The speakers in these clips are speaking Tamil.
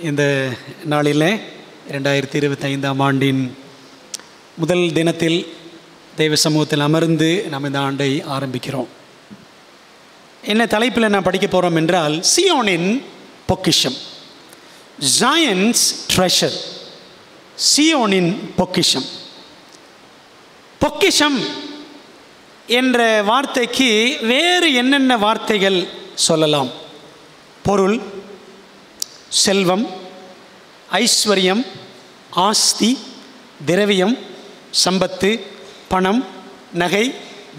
இந்த நாளில் 2025ஆம் ஆண்டின் முதல் தினத்தில் தெய்வ சமூகத்தில் அமர்ந்து நாம் இந்த ஆண்டை ஆரம்பிக்கிறோம். என்ன தலைப்பில் நான் படிக்க போகிறோம் என்றால், சியோனின் பொக்கிஷம், ஜாயன்ஸ் ட்ரெஷர். சியோனின் பொக்கிஷம். பொக்கிஷம் என்ற வார்த்தைக்கு வேறு என்னென்ன வார்த்தைகள் சொல்லலாம்? பொருள், செல்வம், ஐஸ்வர்யம், ஆஸ்தி, திரவியம், சம்பத்து, பணம், நகை,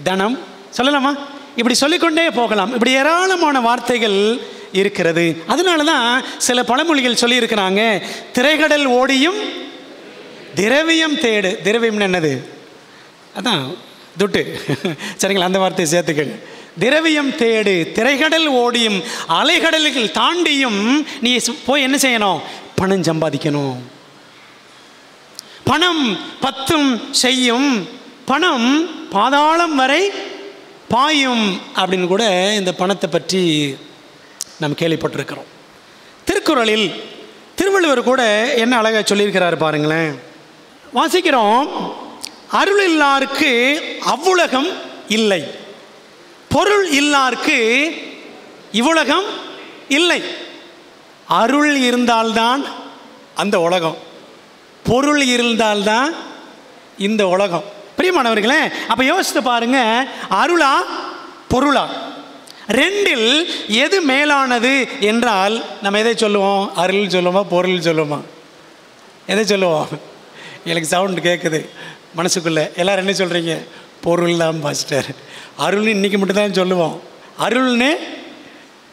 தனம் சொல்லலாமா? இப்படி சொல்லிக்கொண்டே போகலாம். இப்படி ஏராளமான வார்த்தைகள் இருக்கிறது. அதனால தான் சில பழமொழிகள் சொல்லியிருக்கிறாங்க, திரைகடல் ஓடியும் திரவியம் தேடு. திரவியம் என்னது? அதான் துட்டு, சரிங்களா? அந்த வார்த்தையை சேர்த்துக்கங்க. திரவியம் தேடு, திரைகடல் ஓடியும் அலைகடல்கள் தாண்டியும் நீ போய் என்ன செய்யணும்? பணம் சம்பாதிக்கணும். பணம் பத்தும் செய்யும், பணம் பாதாளம் வரை பாயும் அப்படின்னு கூட இந்த பணத்தை பற்றி நாம் கேள்விப்பட்டிருக்கிறோம். திருக்குறளில் திருவள்ளுவர் கூட என்ன அழகாக சொல்லியிருக்கிறார் பாருங்களேன். வாசிக்கிறோம், அருள் இல்லாருக்கு அவ்வுலகம் இல்லை, பொருள் இல்லாருக்கு இவ்வுலகம் இல்லை. அருள் இருந்தால்தான் அந்த உலகம், பொருள் இருந்தால்தான் இந்த உலகம். பிரியமானவர்களே, அப்போ யோசித்து பாருங்க, அருளா பொருளா? ரெண்டில் எது மேலானது என்றால் நம்ம எதை சொல்லுவோம்? அருள் சொல்லுவோமா, பொருள் சொல்லுவோமா? எதை சொல்லுவோம்? எனக்கு சவுண்டு கேட்குது மனசுக்குள்ளே. எல்லோரும் என்ன சொல்கிறீங்க? பொருள் தான் பாஸ்டர். அருள்னு இன்றைக்கி மட்டும்தான் சொல்லுவோம். அருள்னு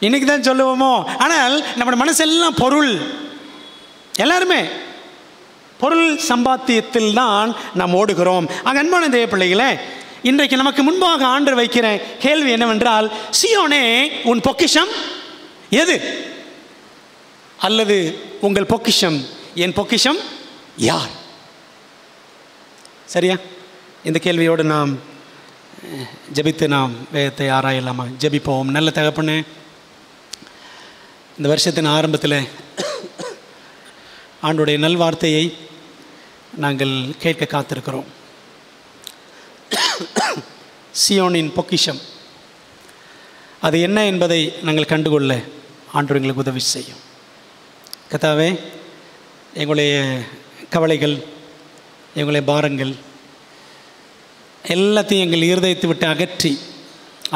இன்றைக்கி தான் சொல்லுவோமோ? ஆனால் நம்மளோட மனசெல்லாம் பொருள். எல்லாருமே பொருள் சம்பாத்தியத்தில் தான் நாம் ஓடுகிறோம். ஆக அன்பான தேவ பிள்ளைகளே, இன்றைக்கு நமக்கு முன்பாக ஆண்டவர் வைக்கிற கேள்வி என்னவென்றால், சியோனே உன் பொக்கிஷம் எது? அல்லது உங்கள் பொக்கிஷம் என் பொக்கிஷம் யார்? சரியா? இந்த கேள்வியோடு நாம் ஜெபித்து நாம் வேதத்தை ஆராயலாமா? ஜெபிப்போம். நல்ல தகப்பனே, இந்த வருஷத்தின் ஆரம்பத்தில் ஆண்டுடைய நல்வார்த்தையை நாங்கள் கேட்க காத்திருக்கிறோம். சியோனின் பொக்கிஷம் அது என்ன என்பதை நாங்கள் கண்டுகொள்ள ஆண்டவர் எங்களுக்கு உதவி செய்யும். கர்த்தாவே, எங்களுடைய கவலைகள், எங்களுடைய பாரங்கள் எல்லாத்தையும் எங்கள் இருதயத்தை விட்டு அகற்றி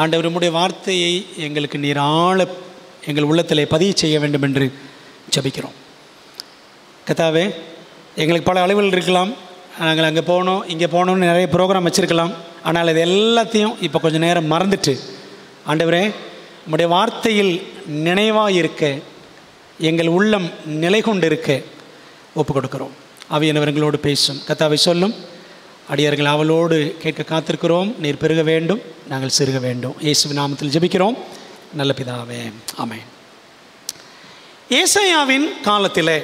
ஆண்டவர் உம்முடைய வார்த்தையை எங்களுக்கு நீர் எங்கள் உள்ளத்திலே பதிவு செய்ய வேண்டும் என்று ஜெபிக்கிறோம். கர்த்தாவே, எங்களுக்கு பல அளவில் இருக்கலாம், நாங்கள் அங்கே போகணும் இங்கே போகணுன்னு நிறைய ப்ரோக்ராம் வச்சுருக்கலாம். ஆனால் இது எல்லாத்தையும் இப்போ கொஞ்சம் நேரம் மறந்துட்டு ஆண்டவரே உம்முடைய வார்த்தையில் நினைவாக இருக்க, எங்கள் உள்ளம் நிலை கொண்டு இருக்க ஒப்பு கொடுக்கிறோம். ஆவியானவர்களோடு பேசும். கர்த்தாவை சொல்லும். அடியார்கள் அவளோடு கேட்க காத்திருக்கிறோம். நீர் பெருக வேண்டும், நாங்கள் சிறுக வேண்டும். இயேசுவின் நாமத்தில் ஜெபிக்கிறோம் நல்ல பிதாவே, ஆமென். ஏசாயாவின் காலத்தில்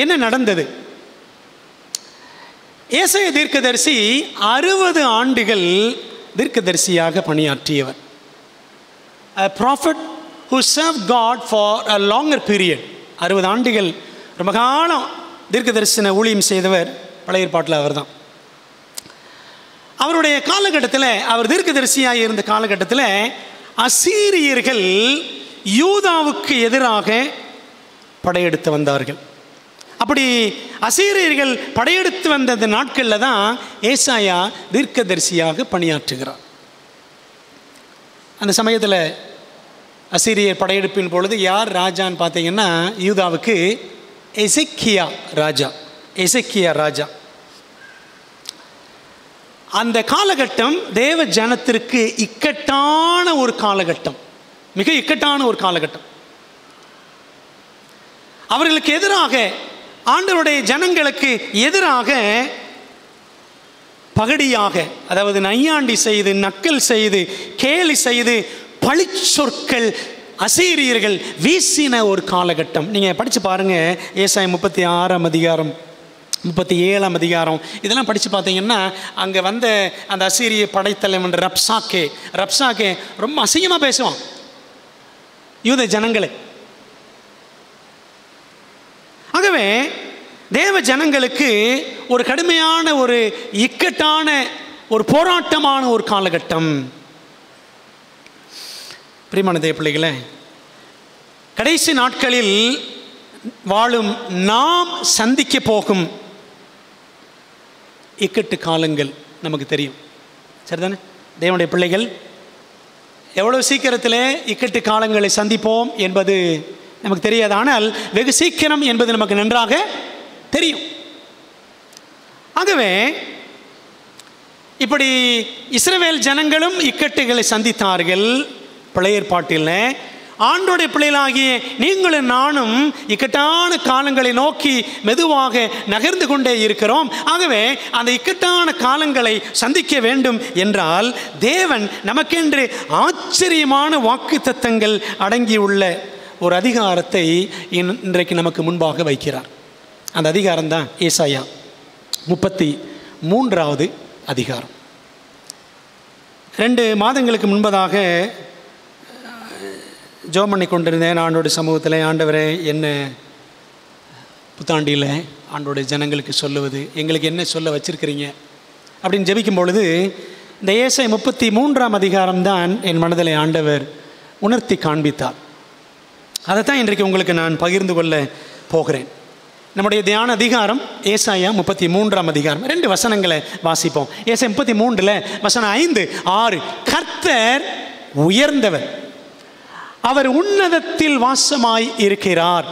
என்ன நடந்தது? ஏசாயா தீர்க்கதரிசி 60 ஆண்டுகள் தீர்க்கதரிசியாக பணியாற்றியவர். A prophet who served God for a longer period. 60 ஆண்டுகள் ரொம்ப காலம் தீர்க்கதரிசன ஊழியம் செய்தவர். பழைய ஏற்பாட்டில் அவர் தான். அவருடைய காலகட்டத்தில், அவர் தீர்க்கதரிசியாக இருந்த காலகட்டத்தில் அசீரியர்கள் யூதாவுக்கு எதிராக படையெடுத்து வந்தார்கள். அப்படி அசீரியர்கள் படையெடுத்து வந்த நாட்களில் தான் ஏசாயா தீர்க்கதரிசியாக பணியாற்றுகிறார். அந்த சமயத்தில் அசீரியர் படையெடுப்பின் பொழுது யார் ராஜான்னு பார்த்தீங்கன்னா, யூதாவுக்கு எசேக்கியா ராஜா. அந்த காலகட்டம் தேவ ஜனத்திற்கு இக்கட்டான ஒரு காலகட்டம், மிக இக்கட்டான ஒரு காலகட்டம். அவர்களுக்கு எதிராக, ஆண்டவருடைய ஜனங்களுக்கு எதிராக பகடியாக, அதாவது நையாண்டி செய்து, நக்கல் செய்து, கேலி செய்து, பழிச்சொற்கள் அசீரியர்கள் வீசின ஒரு காலகட்டம். நீங்கள் படித்து பாருங்கள், ஏசாயா 36ஆம் அதிகாரம், 37ஆம் அதிகாரம், இதெல்லாம் படித்து பார்த்தீங்கன்னா அங்கே வந்த அந்த அசீரிய படைத்தலைவன் ரப்சாக்கே ரொம்ப அசிங்கமாக பேசுவான் யூத ஜனங்களை. தேவ ஜனங்களுக்கு ஒரு கடுமையான, ஒரு இக்கட்டான, ஒரு போராட்டமான ஒரு காலகட்டம். பிரியமான தேவ பிள்ளைகளே, கடைசி நாட்களில் வாழும் நாம் சந்திக்க போகும் இக்கட்டு காலங்கள் நமக்கு தெரியும். சரிதானே? தேவனுடைய பிள்ளைகள் எவ்வளவு சீக்கிரத்திலே இக்கட்டு காலங்களை சந்திப்போம் என்பது நமக்கு தெரியாது. ஆனால் வெகு சீக்கிரம் என்பது நமக்கு நன்றாக தெரியும். ஆகவே இப்படி இஸ்ரவேல் ஜனங்களும் இக்கட்டுகளை சந்தித்தார்கள். பழைய ஏற்பாட்டில் ஆண்டோடைய பிள்ளைகளாகிய நீங்களும் நானும் இக்கட்டான காலங்களை நோக்கி மெதுவாக நகர்ந்து கொண்டே இருக்கிறோம். ஆகவே அந்த இக்கட்டான காலங்களை சந்திக்க வேண்டும் என்றால் தேவன் நமக்கென்று ஆச்சரியமான வாக்குத்தத்தங்கள் அடங்கியுள்ள ஒரு அதிகாரத்தை இன்றைக்கு நமக்கு முன்பாக வைக்கிறார். அந்த அதிகாரம் தான் ஏசாயா 33வது அதிகாரம். 2 மாதங்களுக்கு முன்பதாக ஜெபம் பண்ணி கொண்டிருந்தேன் ஆண்டோடைய சமூகத்தில். ஆண்டவரே, என்ன புத்தாண்டியில் ஆண்டோடைய ஜனங்களுக்கு சொல்லுவது, எங்களுக்கு என்ன சொல்ல வச்சிருக்கிறீங்க அப்படின்னு ஜெபிக்கும் பொழுது இந்த ஏசாயா 33ஆம் அதிகாரம் தான் என் மனதில் ஆண்டவர் உணர்த்தி காண்பித்தார். அதைத்தான் இன்றைக்கு உங்களுக்கு நான் பகிர்ந்து கொள்ள போகிறேன். நம்முடைய தியான அதிகாரம் ஏசாயா 33ஆம் அதிகாரம். 2 வசனங்களை வாசிப்போம். ஏசாயா 33 வசனம் 5, 6. கர்த்தர் உயர்ந்தவர், அவர் உன்னதத்தில் வாசமாய் இருக்கிறார்.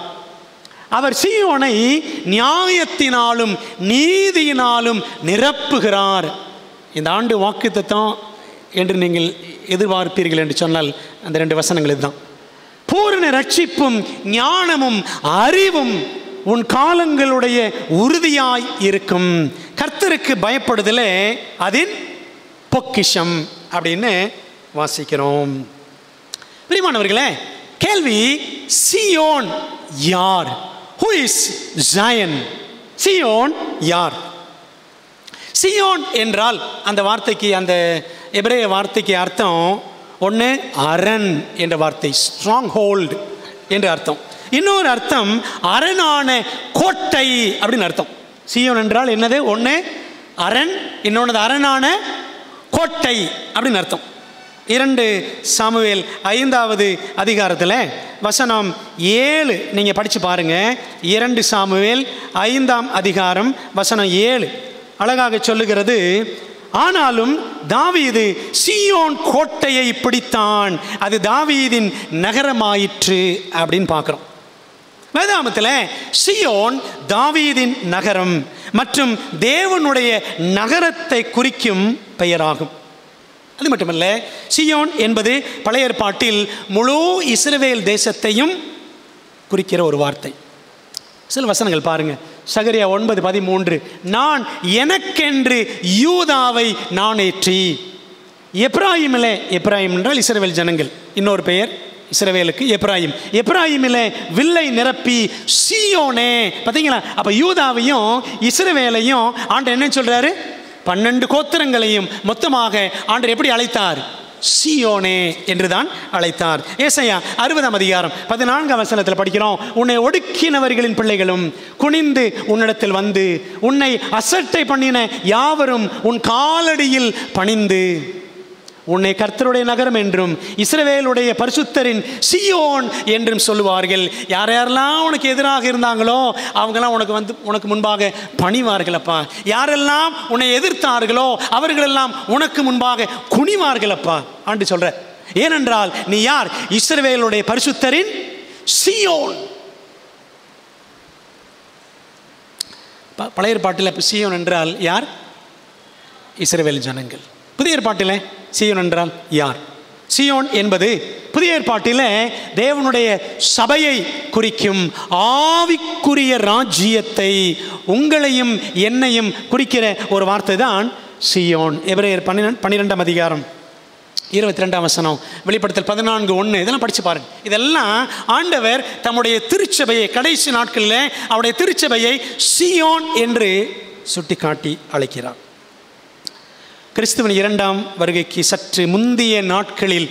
அவர் சீயோனை நியாயத்தினாலும் நீதியினாலும் நிரப்புகிறார். இந்த ஆண்டு வாக்குத்தத்தம் என்று நீங்கள் எதிர்பார்ப்பீர்கள் என்று சொன்னால் அந்த 2 வசனங்கள் இதுதான். பூரண ரட்சிப்பும் ஞானமும் அறிவும் உன் காலங்களுடைய உறுதியாய் இருக்கும். கர்த்தருக்கு பயப்படுதலே அதின் பொக்கிஷம் அப்படின்னு வாசிக்கிறோம். பிரியமானவர்களே, கேள்வி, சீயோன் யார்? Who is Zion? சீயோன் யார்? சீயோன் என்றால் அந்த வார்த்தைக்கு, அந்த எபிரேய வார்த்தைக்கு அர்த்தம் ஒன்று அரண் என்ற வார்த்தை, ஸ்ட்ராங் ஹோல்டு என்று அர்த்தம். இன்னொரு அர்த்தம் அரணான கோட்டை அப்படின்னு அர்த்தம். சீயோன் என்றால் என்னது? ஒன்று அரண், இன்னொன்று அரணான கோட்டை அப்படின்னு அர்த்தம். 2 சாமுவேல் 5வது அதிகாரத்தில் வசனம் 7 நீங்கள் படித்து பாருங்கள். 2 சாமுவேல் 5ஆம் அதிகாரம் வசனம் 7 அழகாக சொல்லுகிறது. ஆனாலும் தாவீது சீயோன் கோட்டையை பிடித்தான், அது தாவீதின் நகரமாயிற்று அப்படின்னு பார்க்குறோம். வேதாகமத்தில் சீயோன் தாவீதின் நகரம் மற்றும் தேவனுடைய நகரத்தை குறிக்கும் பெயராகும். அது மட்டுமல்ல, சீயோன் என்பது பழைய ஏற்பாட்டில் முழு இஸ்ரவேல் தேசத்தையும் குறிக்கிற ஒரு வார்த்தை. சில வசனங்கள் பாருங்க. சகரியா 9:13, நான் எனக்கென்று யூதாவை நானேற்றி. எப்ராயிமிலே, எப்ராயிம் என்றால் இஸ்ரவேல் ஜனங்கள், இன்னொரு பெயர் இஸ்ரவேலுக்கு எப்ராயிம். எப்ராயிமிலே வில்லை நிரப்பி சீயோனே. பார்த்தீங்களா? அப்போ யூதாவையும் இஸ்ரவேலையும் ஆண்டவர் என்ன சொல்றாரு? 12 கோத்திரங்களையும் மொத்தமாக ஆண்டவர் எப்படி அழைத்தார்? சீயோனே என்றுதான் அழைத்தார். ஏசாயா 60ஆம் அதிகாரம் 14ஆம் வசனத்தில் படிக்கிறோம். உன்னை ஒடுக்கினவர்களின் பிள்ளைகளும் குனிந்து உன்னிடத்தில் வந்து உன்னை அசட்டை பண்ணின யாவரும் உன் காலடியில் பணிந்து உன்னை கர்த்தருடைய நகரம் என்றும் இஸ்ரவேலுடைய பரிசுத்தரின் சீயோன் என்றும் சொல்லுவார்கள். யார் யாரெல்லாம் உனக்கு எதிராக இருந்தாங்களோ அவங்கெல்லாம் உனக்கு முன்பாக பணிவார்களப்பா. யாரெல்லாம் உன்னை எதிர்த்தார்களோ அவர்களெல்லாம் உனக்கு முன்பாக குனிவார்களப்பா ஆண்டு சொல்ற. ஏனென்றால் நீ யார்? இஸ்ரவேலுடைய பரிசுத்தரின் சீயோன். பழைய ஏற்பாட்டில் சீயோன் என்றால் யார்? இஸ்ரவேல் ஜனங்கள். புதிய ஏற்பாட்டில் சீயோன் என்றால் யார்? சீயோன் என்பது புதிய ஏற்பாட்டில் தேவனுடைய சபையை குறிக்கும், ஆவிக்குரிய ராஜ்யத்தை, உங்களையும் என்னையும் குறிக்கிற ஒரு வார்த்தை தான் சீயோன். எபிரேயர் 12ஆம் அதிகாரம் 22ஆம் வசனம், வெளிப்படுத்தல் 14:1 இதெல்லாம் படித்து பாருங்கள். இதெல்லாம் ஆண்டவர் தம்முடைய திருச்சபையை, கடைசி நாட்களில் அவருடைய திருச்சபையை சீயோன் என்று சுட்டி காட்டி அழைக்கிறார். கிறிஸ்துவின் 2ஆம் வருகைக்கு சற்று முந்தைய நாட்களில்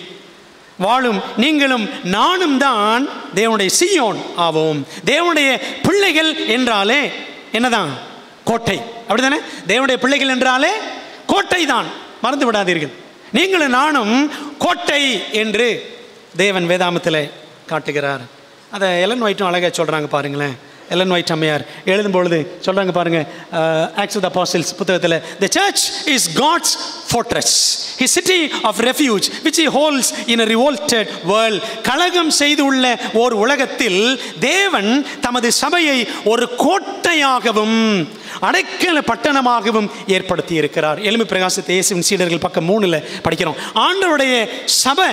வாழும் நீங்களும் நானும் தான் தேவனுடைய சீயோன் ஆவோம். தேவனுடைய பிள்ளைகள் என்றாலே என்னதான்? கோட்டை. அப்படித்தானே? தேவனுடைய பிள்ளைகள் என்றாலே கோட்டை தான், மறந்து விடாதீர்கள். நீங்களும் நானும் கோட்டை என்று தேவன் வேதாமத்தில் காட்டுகிறார். அதை எலன் ஒயிட்டும் அழகாக சொல்கிறாங்க பாருங்களேன். எலன் ஒயிட் அம்மையார் எழுதும்பொழுது சொல்கிறாங்க பாருங்கள், ஆக்ட்ஸ் ஆஃப் தி அப்போஸ்டல்ஸ் புத்தகத்தில், the church is God's fortress, his city of refuge which he holds in a revolted world. கலகம் செய்துள்ள ஓர் உலகத்தில் தேவன் தமது சபையை ஒரு கோட்டையாகவும் அடைக்கல பட்டணமாகவும் ஏற்படுத்தி இருக்கிறார். எளிமை பிரகாசத்தை இயேசுவின் சீடர்கள் பக்கம் 3 படிக்கிறோம். ஆண்டவருடைய சபை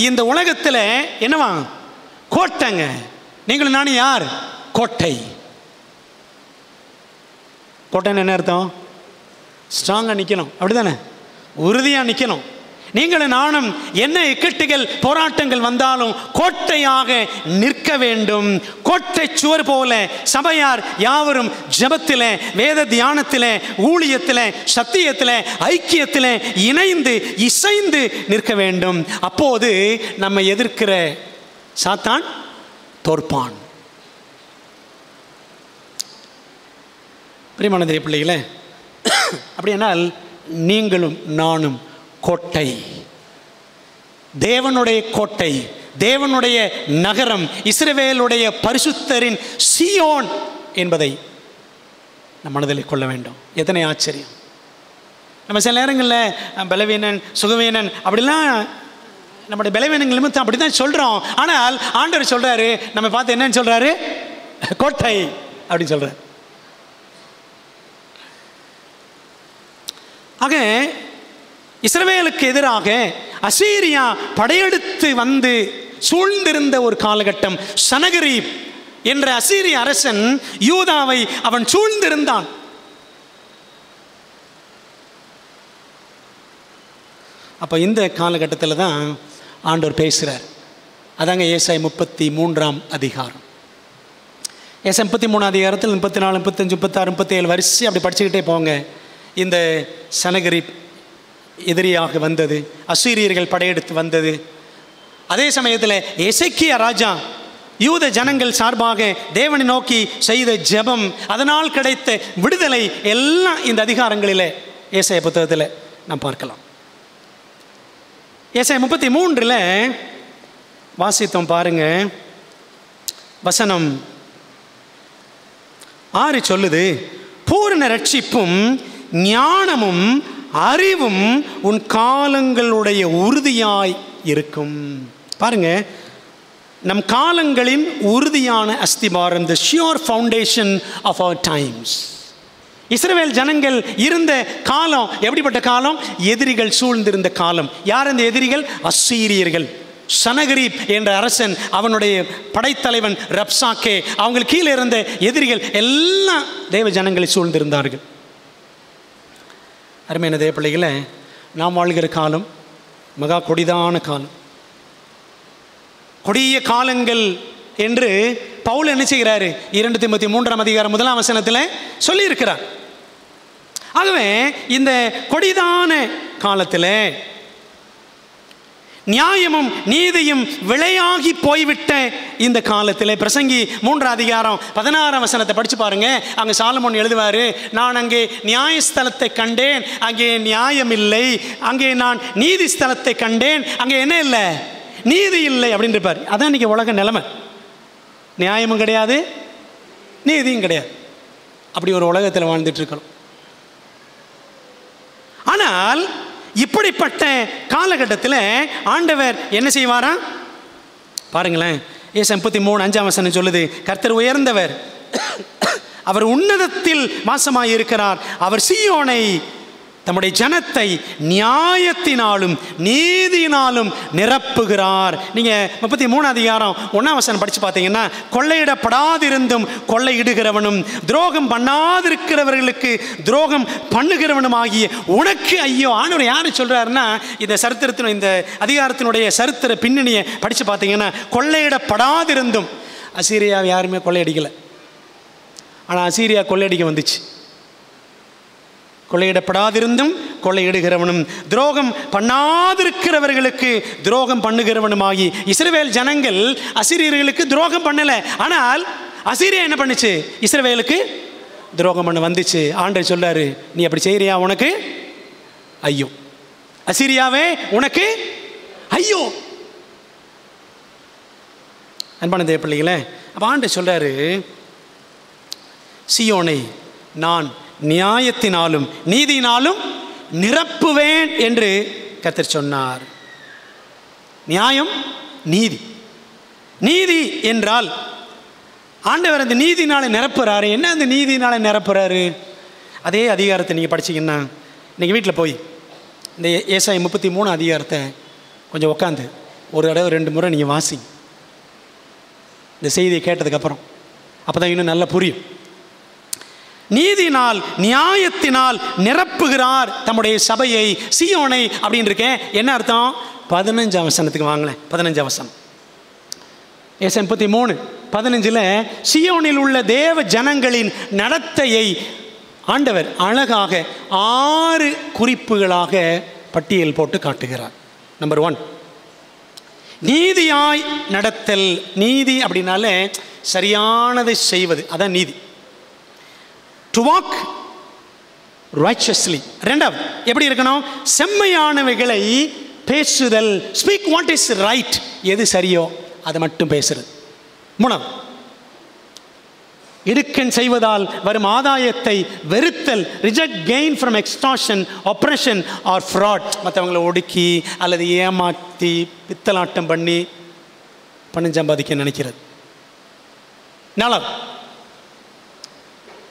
இந்த உலகத்தில் என்னவா? கோட்டைங்க. நீங்களும் நானும் யார்? கோட்டை. கோட்டைன்னு என்ன அர்த்தம்? ஸ்ட்ராங்காக நிற்கணும், அப்படிதானே? உறுதியாக நிற்கணும். நீங்களும் நானும் என்ன இக்கட்டுகள் போராட்டங்கள் வந்தாலும் கோட்டையாக நிற்க வேண்டும். கோட்டை சுவர் போல சபையார் யாவரும் ஜெபத்தில், வேத தியானத்தில், ஊழியத்தில், சத்தியத்தில், ஐக்கியத்தில் இணைந்து இசைந்து நிற்க வேண்டும். அப்போது நம்ம எதிர்க்கிற சாத்தான் தோற்பான். பிரியமான தேவ பிள்ளைகளே, அப்படியானால் நீங்களும் நானும் கோட்டை, தேவனுடைய கோட்டை, தேவனுடைய நகரம், இஸ்ரவேலுடைய பரிசுத்தரின் சீயோன் என்பதை நம் மனதில் கொள்ள வேண்டும். எத்தனை ஆச்சரியம்! நம்ம சில நேரங்களில் பலவீனன் சுகவீனன் அப்படிலாம் நம்முடைய பலவீனங்கள் நிமித்தம் அப்படி தான் சொல்கிறோம். ஆனால் ஆண்டவர் சொல்கிறாரு, நம்ம பார்த்து என்னன்னு சொல்கிறாரு? கோட்டை அப்படின்னு சொல்கிறார். ஆக இஸ்ரவேலுக்கு எதிராக அசீரியா படையெடுத்து வந்து சூழ்ந்திருந்த ஒரு காலகட்டம். சனகரீப் என்ற அசீரிய அரசன் யூதாவை அவன் சூழ்ந்திருந்தான். அப்போ இந்த காலகட்டத்தில் தான் ஆண்டவர் பேசுகிறார். அதாங்க ஏசாயா 33 அதிகாரம். ஏசாயா 33 அதிகாரத்தில் 34, 35, 36, 37 வரிசை அப்படி படிச்சுக்கிட்டே போங்க. இந்த சனகரீப் எதிரியாக வந்தது, அசீரியர்கள் படையெடுத்து வந்தது. அதே சமயத்தில் எசேக்கியா ராஜா யூத ஜனங்கள் சார்பாக தேவனை நோக்கி செய்த ஜெபம், அதனால் கிடைத்த விடுதலை எல்லாம் இந்த அதிகாரங்களில் ஏசாயா புத்தகத்தில் நாம் பார்க்கலாம். ஏசாயா 33 வாசித்தோம் பாருங்க. வசனம் 6 சொல்லுது, பூரண ரட்சிப்பும் ஞானமும் அறிவும் உன் காலங்களுடைய உறுதியாய் இருக்கும். பாருங்க, நம் காலங்களின் உறுதியான அஸ்திபாரம், the sure foundation of our times. இஸ்ரவேல் ஜனங்கள் இருந்த காலம் எப்படிப்பட்ட காலம்? எதிரிகள் சூழ்ந்திருந்த காலம். யார் அந்த எதிரிகள்? அசீரியர்கள். சனகரீப் என்ற அரசன், அவனுடைய படைத்தலைவன் ரப்சாக்கே, அவங்க கீழே இருந்த எதிரிகள் எல்லாம் தேவ ஜனங்களை சூழ்ந்திருந்தார்கள். அருமையான தேவ பிள்ளைகளை, நாம் வாழ்கிற காலம் மகா கொடிதான காலம், கொடிய காலங்கள் என்று பவுல் என்ன செய்கிறாரு? 2 தீமோத்தேயு 3 அதிகாரம் 1 வசனத்தில் சொல்லியிருக்கிறார். ஆகவே இந்த கொடிதான காலத்தில் நியாயமும் நீதியும் விளையாகி போய்விட்ட இந்த காலத்தில், பிரசங்கி 3 அதிகாரம் 16 வசனத்தை படித்து பாருங்க. அங்கே சாலமோன் எழுதுவார், நான் அங்கே நியாயஸ்தலத்தை கண்டேன், அங்கே நியாயம் இல்லை. அங்கே நான் நீதி ஸ்தலத்தை கண்டேன், அங்கே என்ன இல்லை? நீதி இல்லை அப்படின்னு இருப்பார். அதான் இன்றைக்கி உலக நிலைமை. நியாயமும் கிடையாது, நீதியும் கிடையாது. அப்படி ஒரு உலகத்தில் வாழ்ந்துட்டு இருக்கிறோம். ஆனால் இப்படிப்பட்ட காலகட்டத்தில் ஆண்டவர் என்ன செய்வாரா? பாருங்களேன், ஏசாயா 33 வசனம் சொல்லுது, கர்த்தர் உயர்ந்தவர், அவர் உன்னதத்தில் வாசமாயிருக்கிறார், அவர் சீயோனை தம்முடைய ஜனத்தை நியாயத்தினாலும் நீதியினாலும் நிரப்புகிறார். நீங்கள் 33 அதிகாரம் 1 வசனம் படித்து பார்த்தீங்கன்னா, கொள்ளையிடப்படாதிருந்தும் கொள்ளையிடுகிறவனும் துரோகம் பண்ணாதிருக்கிறவர்களுக்கு துரோகம் பண்ணுகிறவனும் ஆகிய உனக்கு ஐயோ. ஆண்டவர் யார் சொல்கிறாருன்னா, இந்த சரித்திரத்தின் இந்த அதிகாரத்தினுடைய சரித்திர பின்னணியை படித்து பார்த்தீங்கன்னா, கொள்ளையிடப்படாதிருந்தும், அசீரியாவை யாருமே கொள்ளையடிக்கலை, ஆனால் அசீரியா கொள்ளையடிக்க வந்துச்சு. கொள்ளையிடப்படாதிருந்தும் கொள்ளையிடுகிறவனும் துரோகம் பண்ணாதிருக்கிறவர்களுக்கு துரோகம் பண்ணுகிறவனுமாகி. இஸ்ரவேல் ஜனங்கள் அசீரியர்களுக்கு துரோகம் பண்ணலை, ஆனால் அசீரியா என்ன பண்ணுச்சு? இஸ்ரவேலுக்கு துரோகம் பண்ண வந்துச்சு. ஆண்டவர் சொல்றாரு, நீ அப்படி செய்யறியா, உனக்கு ஐயோ. அசீரியாவே உனக்கு ஐயோ. அன்பான தேவ பிள்ளைகளே, அப்போ ஆண்டவர் சொல்றாரு, சீயோனை நான் நியாயத்தினாலும் நீதியினாலும் நிரப்புவேன் என்று கர்த்தர் சொன்னார். நியாயம், நீதி. நீதி என்றால் ஆண்டவர் அந்த நீதினால நிரப்புறாரு. என்ன அந்த நீதினால நிரப்புறாரு? அதே அதிகாரத்தை நீங்கள் படிச்சிங்கன்னா, இன்றைக்கி வீட்டில் போய் இந்த ஏசாயா 33 அதிகாரத்தை கொஞ்சம் உட்காந்து ஒரு தடவை 2 முறை நீங்கள் வாசிங்க, இந்த செய்தியை கேட்டதுக்கப்புறம். அப்போ தான் இன்னும் நல்லா புரியும். நீதினால் நியாயத்தினால் நிரப்புகிறார் தம்முடைய சபையை, சீயோனை அப்படின்னு இருக்கேன். என்ன அர்த்தம்? 15 வசனத்துக்கு வாங்களேன். 15 வசனம், ஏசாயா 33:15. சீயோனில் உள்ள தேவ ஜனங்களின் நடத்தையை ஆண்டவர் அழகாக 6 குறிப்புகளாக பட்டியல் போட்டு காட்டுகிறார். நம்பர் 1, நீதியாய் நடத்தல். நீதி அப்படின்னாலே சரியானதை செய்வது, அதான் நீதி. To walk righteously. 2வது, எப்படி இருக்கணும்? செம்மையானவைகளை பேசுதல். Speak what is right. எது சரியோ அதை மட்டும் பேசுறது. 3வது, இடுக்கண் செய்வதால் வரும் ஆதாயத்தை வெறுத்தல். Reject gain from extortion, oppression or fraud. மற்றவங்களை ஒடுக்கி அல்லது ஏமாற்றி பித்தலாட்டம் பண்ணி பணம் சம்பாதிக்க நினைக்கிறது. 4வது,